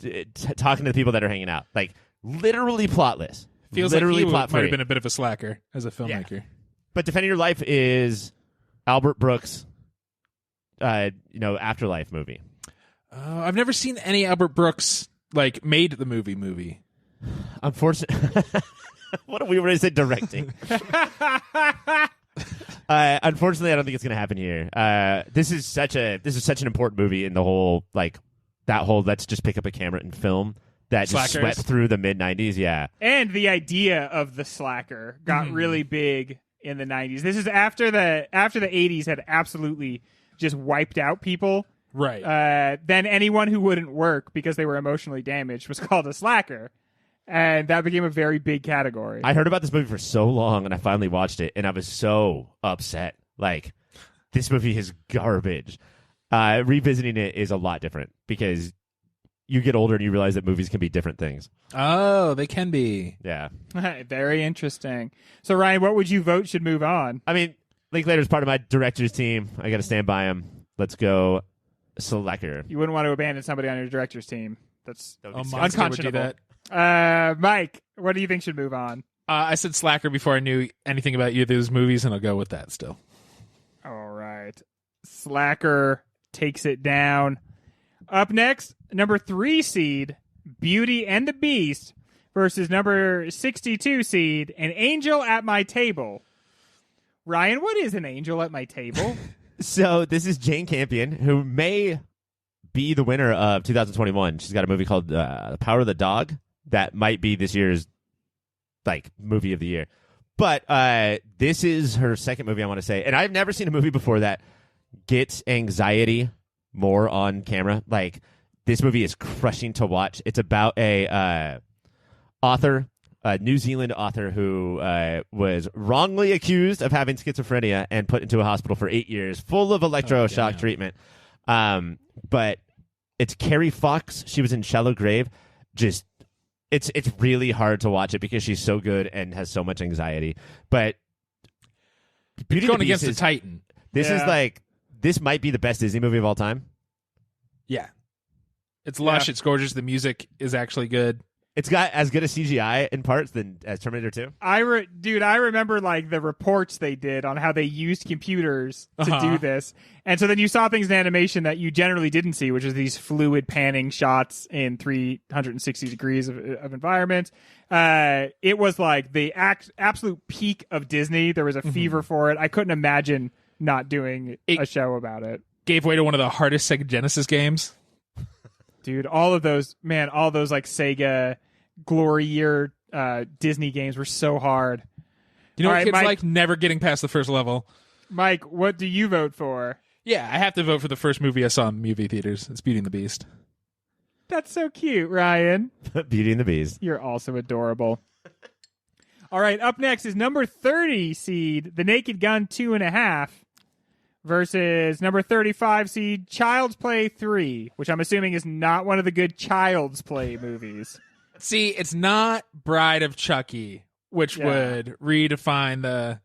talking to the people that are hanging out. Like, literally plotless. Feels literally like he plot might free. have been a bit of a slacker as a filmmaker. Yeah. But Defending Your Life is Albert Brooks' afterlife movie. I've never seen any Albert Brooks, made the movie. Unfortunately, what are we ready to say? Directing. Unfortunately, I don't think it's going to happen here. This is such an important movie in the whole let's just pick up a camera and film that just swept through the mid '90s. Yeah, and the idea of the slacker got really big in the '90s. This is after the '80s had absolutely just wiped out people. Right. Then anyone who wouldn't work because they were emotionally damaged was called a slacker. And that became a very big category. I heard about this movie for so long, and I finally watched it, and I was so upset. Like, this movie is garbage. Revisiting it is a lot different because you get older and you realize that movies can be different things. Oh, they can be. Yeah. Very interesting. So, Ryan, what would you vote should move on? I mean, Linklater's part of my director's team. I got to stand by him. Let's go Slacker. You wouldn't want to abandon somebody on your director's team. That's That would be Monster would do unconscionable. that. Mike, what do you think should move on? I said Slacker before I knew anything about either of those movies, and I'll go with that still. All right. Slacker takes it down. Up next, number 3 seed, Beauty and the Beast, versus number 62 seed, An Angel at My Table. Ryan, what is An Angel at My Table? So this is Jane Campion, who may be the winner of 2021. She's got a movie called The Power of the Dog that might be this year's movie of the year. But this is her second movie, I want to say. And I've never seen a movie before that gets anxiety more on camera. Like, this movie is crushing to watch. It's about a author, a New Zealand author who was wrongly accused of having schizophrenia and put into a hospital for 8 years, full of electroshock treatment. But it's Carrie Fox. She was in Shallow Grave. Just, it's really hard to watch it because she's so good and has so much anxiety. But Beauty Going and the Beast against the Titan. This is this might be the best Disney movie of all time. Yeah. It's lush. Yeah. It's gorgeous. The music is actually good. It's got as good a CGI in parts as Terminator 2. I remember the reports they did on how they used computers to do this. And so then you saw things in animation that you generally didn't see, which is these fluid panning shots in 360 degrees of environment. It was like the absolute peak of Disney. There was a fever for it. I couldn't imagine not doing a show about it. Gave way to one of the hardest Sega Genesis games. Dude, all those Sega Glory Year Disney games were so hard. You know All what right, kids Mike- like? Never getting past the first level. Mike, what do you vote for? Yeah, I have to vote for the first movie I saw in movie theaters. It's Beauty and the Beast. That's so cute, Ryan. Beauty and the Beast. You're also adorable. All right, up next is number 30 seed, The Naked Gun 2.5, versus number 35 seed, Child's Play 3, which I'm assuming is not one of the good Child's Play movies. See, it's not Bride of Chucky, which would redefine the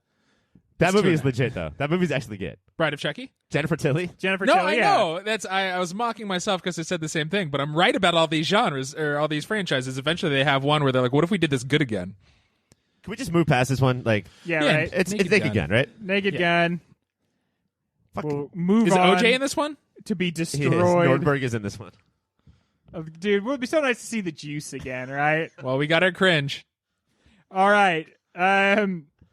That movie is legit, though. That movie's actually good. Bride of Chucky. Jennifer Tilly. Jennifer No, Tilly, I yeah. know. That's I was mocking myself because I said the same thing, but I'm right about all these genres or all these franchises. Eventually, they have one where they're like, "What if we did this good again?" Can we just move past this one? Yeah, Yeah, right. It's Naked Naked Gun. Gun, right? Naked Yeah. Gun. Fuck. We'll move Is on OJ in this one? to be He is. destroyed. Nordberg is in this one. Dude, it would be so nice to see the juice again, right? Well, we got our cringe. All right.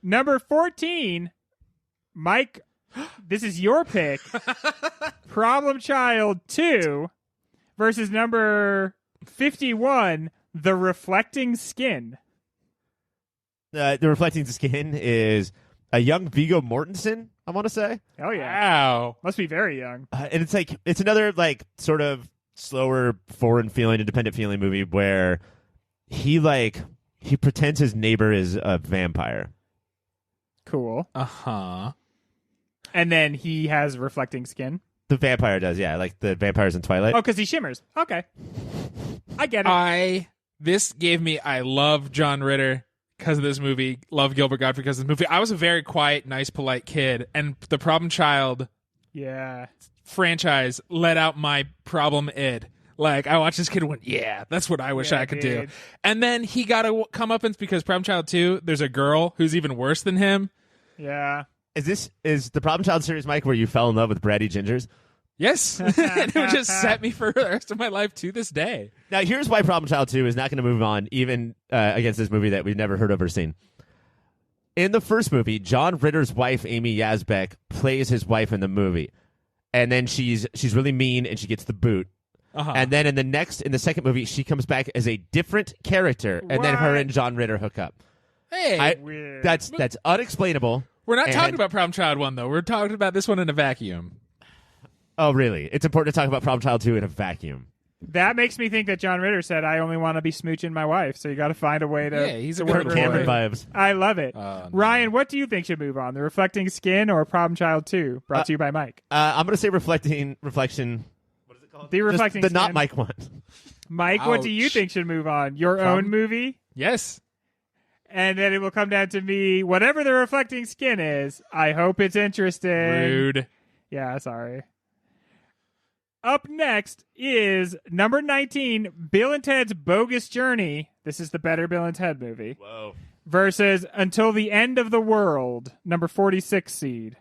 Number 14, Mike, this is your pick. Problem Child 2 versus number 51, The Reflecting Skin. The Reflecting Skin is a young Viggo Mortensen, I want to say. Oh, yeah. Wow. Must be very young. And it's another sort of slower, foreign feeling, independent feeling movie where he pretends his neighbor is a vampire. Cool. Uh-huh. And then he has reflecting skin. The vampire does, yeah, like the vampires in Twilight. Oh, because he shimmers. Okay. I get it. This gave me, I love John Ritter because of this movie, love Gilbert Gottfried because of this movie. I was a very quiet, nice, polite kid, and the Problem Child Yeah. franchise let out my problem id. Like, I watched this kid and went, yeah, that's what I wish Yeah, I could do. dude. And then he got a comeuppance because Problem Child 2, there's a girl who's even worse than him. Yeah. Is the Problem Child series, Mike, where you fell in love with bratty gingers? Yes. And it would just set me for the rest of my life to this day. Now, here's why Problem Child 2 is not going to move on, even against this movie that we've never heard of or seen. In the first movie, John Ritter's wife, Amy Yazbek, plays his wife in the movie. And then she's really mean and she gets the boot. Uh-huh. And then in the second movie, she comes back as a different character, and then her What? and John Ritter hook up. Hey, Weird. That's unexplainable. we're not and- talking about Problem Child 1, though. We're talking about this one in a vacuum. Oh, really? It's important to talk about Problem Child 2 in a vacuum. That makes me think that John Ritter said, I only want to be smooching my wife. So you got to find a way to, Yeah, he's a to good work little her Cameron boy. in. vibes. I love it. No. Ryan, what do you think should move on? The Reflecting Skin or Problem Child 2? Brought to you by Mike. I'm going to say reflection. The Reflecting The Skin. not Mike one. Mike, what do you Ouch. think should move on? Your own movie? Yes. And then it will come down to me. Whatever the Reflecting Skin is, I hope it's interesting. Rude. Yeah, sorry. Up next is number 19, Bill and Ted's Bogus Journey. This is the better Bill and Ted movie. Whoa. Versus Until the End of the World, number 46 seed.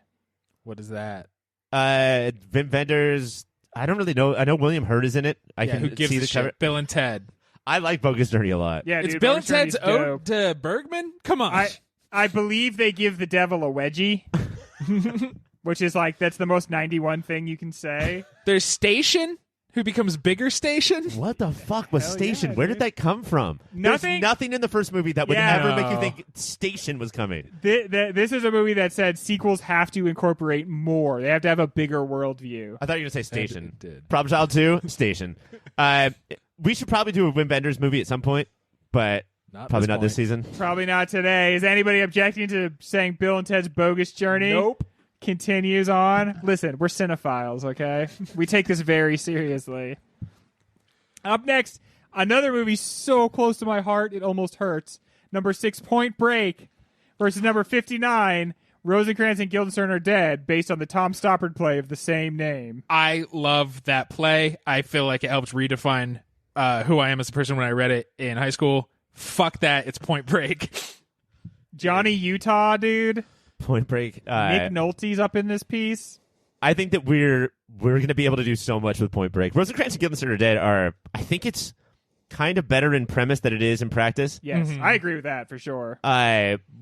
What is that? Vin Vendors. I don't really know. I know William Hurt is in it. Who gives see a the cover. shit? Bill and Ted. I like Bogus Journey a lot. Yeah, It's dude, Bill and Bogus Journey's Ted's ode dope. to Bergman? Come on. I believe they give the devil a wedgie, which is like, that's the most 91 thing you can say. There's Station, who becomes Bigger Station. What the fuck was Hell Station? yeah, Where dude. did that come from? Nothing- There's nothing in the first movie that would Yeah. ever make you No. think Station was coming. This is a movie that said sequels have to incorporate more. They have to have a bigger worldview. I thought you were going to say Station. It did. Problem Child 2, Station. We should probably do a Wim Wenders movie at some point, but probably not this season. Probably not today. Is anybody objecting to saying Bill and Ted's Bogus Journey? Nope. Continues on. Listen, we're cinephiles, okay? We take this very seriously. Up next, another movie so close to my heart it almost hurts. Number 6, Point Break, versus number 59, Rosencrantz and Guildenstern Are Dead, based on the Tom Stoppard play of the same name. I love that play. I feel like it helped redefine who I am as a person when I read it in high school. Fuck that. It's Point Break. Johnny Utah, dude. Point Break. Nick Nolte's up in this piece. I think that we're going to be able to do so much with Point Break. Rosencrantz and Guildenstern Are Dead are, I think it's kind of better in premise than it is in practice. Yes, I agree with that for sure.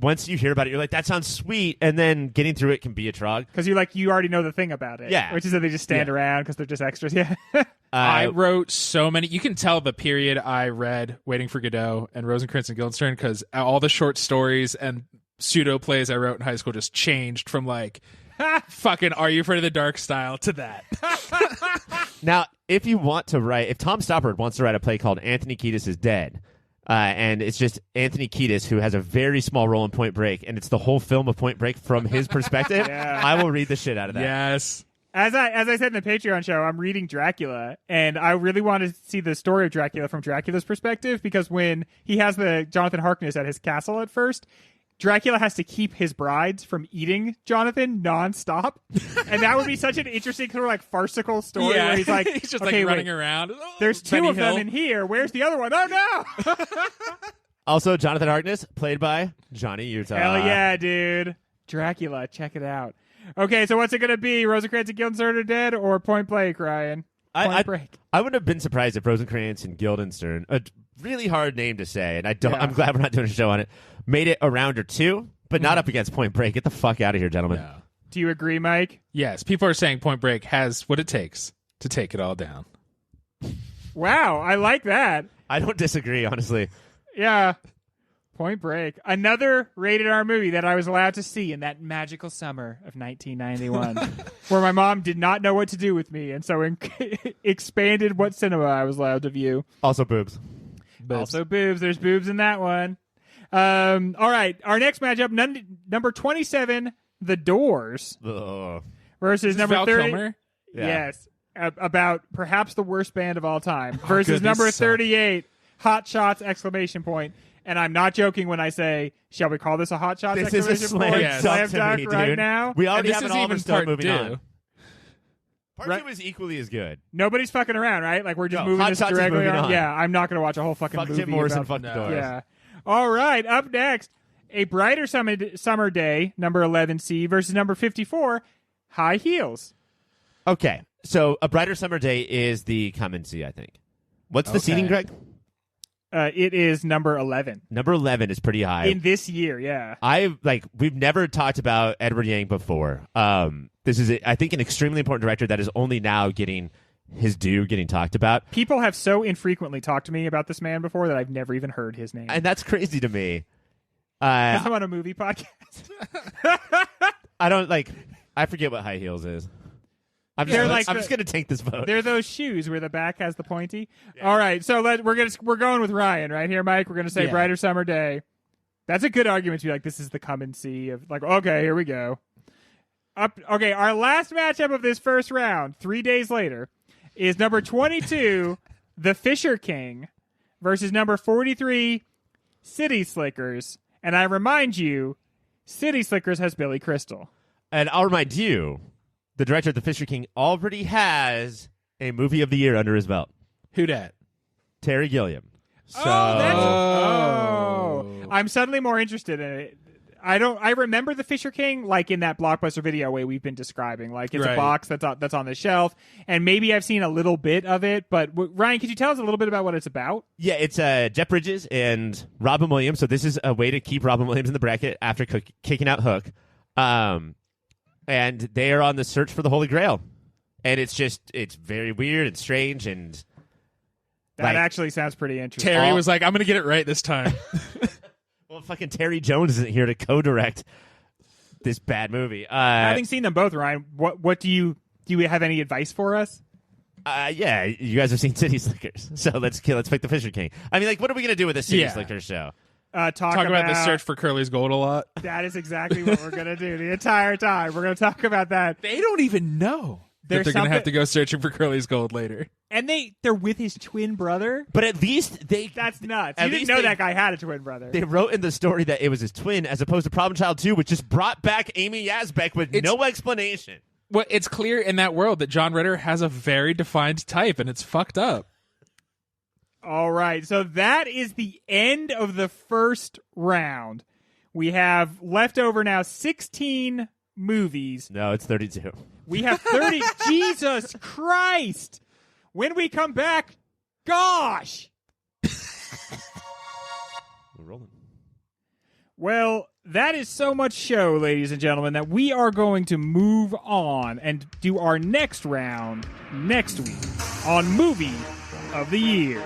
Once you hear about it, you're like, that sounds sweet, and then getting through it can be a trog. Because you already know the thing about it. Yeah. Which is that they just stand around because they're just extras. Yeah. I wrote so many. You can tell the period I read Waiting for Godot and Rosencrantz and Guildenstern because all the short stories and pseudo plays I wrote in high school just changed from like fucking Are You Afraid of the Dark style to that. Now, if Tom Stoppard wants to write a play called Anthony Kiedis is Dead, and it's just Anthony Kiedis who has a very small role in Point Break, and it's the whole film of Point Break from his perspective, Yeah. I will read the shit out of that. Yes. As I said in the Patreon show, I'm reading Dracula, and I really want to see the story of Dracula from Dracula's perspective, because when he has the Jonathan Harkness at his castle at first, Dracula has to keep his brides from eating Jonathan nonstop, and that would be such an interesting sort of like farcical story Yeah. where he's like, he's just okay, like running wait, around. Oh, there's two Benny of them Hill. in here. Where's the other one? Oh no! Also, Jonathan Harkness, played by Johnny Utah. Hell yeah, dude! Dracula, check it out. Okay, so what's it gonna be? Rosencrantz and Guildenstern Are Dead or Point Blank, Ryan? Point Break. I wouldn't have been surprised if Rosencrantz and Guildenstern, a really hard name to say, and Yeah. I'm glad we're not doing a show on it, made it a round or two, but not up against Point Break. Get the fuck out of here, gentlemen. No. Do you agree, Mike? Yes, people are saying Point Break has what it takes to take it all down. Wow, I like that. I don't disagree, honestly. Yeah. Point Break. Another rated R movie that I was allowed to see in that magical summer of 1991, where my mom did not know what to do with me, and so expanded what cinema I was allowed to view. Also boobs. Also boobs. There's boobs in that one. All right. Our next matchup, number 27, The Doors, Ugh. versus number Val 30. Kilmer? Yeah. Yes. About perhaps the worst band of all time. Versus good, these number suck. 38, Hot Shots! Exclamation point. And I'm not joking when I say, shall we call this a Hot Shots! This is a Exclamation slam point? dunk Slam to dunk me, right dude. now. We already And have this an is Oliver even Stone part moving 2. on. Part Right. 2 is equally as good. Nobody's fucking around, right? Like we're just No, moving Hot this Shots is directly moving on. Yeah, I'm not going to watch a whole fucking Fuck movie Jim Morrison, about fuck the No. Doors. Yeah. All right. Up next, A Brighter Summer Day, number 11C, versus number 54, High Heels. Okay, so A Brighter Summer Day is the Common-C, I think. What's the Okay. seating, Greg? It is number 11 Number 11 is pretty high. in this year. Yeah. We've never talked about Edward Yang before. This is, I think, an extremely important director that is only now getting his due, getting talked about. People have so infrequently talked to me about this man before that I've never even heard his name. And that's crazy to me. I'm on a movie podcast. I forget what High Heels is. I'm They're like just going to take this vote. They're those shoes where the back has the pointy. All right, so we're going with Ryan right here, Mike. We're gonna say Yeah. Brighter Summer Day. That's a good argument to be like, this is the Common-C of like, okay, here we go. Okay, our last matchup of this first round, 3 days later, is number 22, The Fisher King, versus number 43, City Slickers. And I remind you, City Slickers has Billy Crystal. And I'll remind you, the director of The Fisher King already has a movie of the year under his belt. Who dat? Terry Gilliam. So, I'm suddenly more interested in it. I remember the Fisher King like in that Blockbuster video way we've been describing. Like it's a Right. box that's on the shelf, and maybe I've seen a little bit of it. But Ryan, could you tell us a little bit about what it's about? yeah, it's Jeff Bridges and Robin Williams. So this is a way to keep Robin Williams in the bracket after kicking out Hook. And they are on the search for the Holy Grail. And it's very weird and strange and That actually sounds pretty interesting. Terry was like, I'm going to get it right this time. well, fucking Terry Jones isn't here to co-direct this bad movie. Having seen them both, Ryan, what do you have any advice for us? Yeah, you guys have seen City Slickers, so let's pick the Fisher King. I mean, like, what are we gonna do with a City Slickers show? Talk about the search for Curly's gold a lot. That is exactly what we're gonna do the entire time. We're gonna talk about that. They don't even know that they're going to have to go searching for Curly's gold later. And they're with his twin brother. But at least That's nuts. At You didn't least know they- that guy had a twin brother. They wrote in the story that it was his twin, as opposed to Problem Child 2, which just brought back Amy Yazbek with no explanation. Well, it's clear in that world that John Ritter has a very defined type, and it's fucked up. All right, so that is the end of the first round. We have left over now 16 movies. No, it's 32. We have 30. Jesus Christ! When we come back, gosh! We're rolling. Well, that is so much show, ladies and gentlemen, that we are going to move on and do our next round next week on Movie of the Year.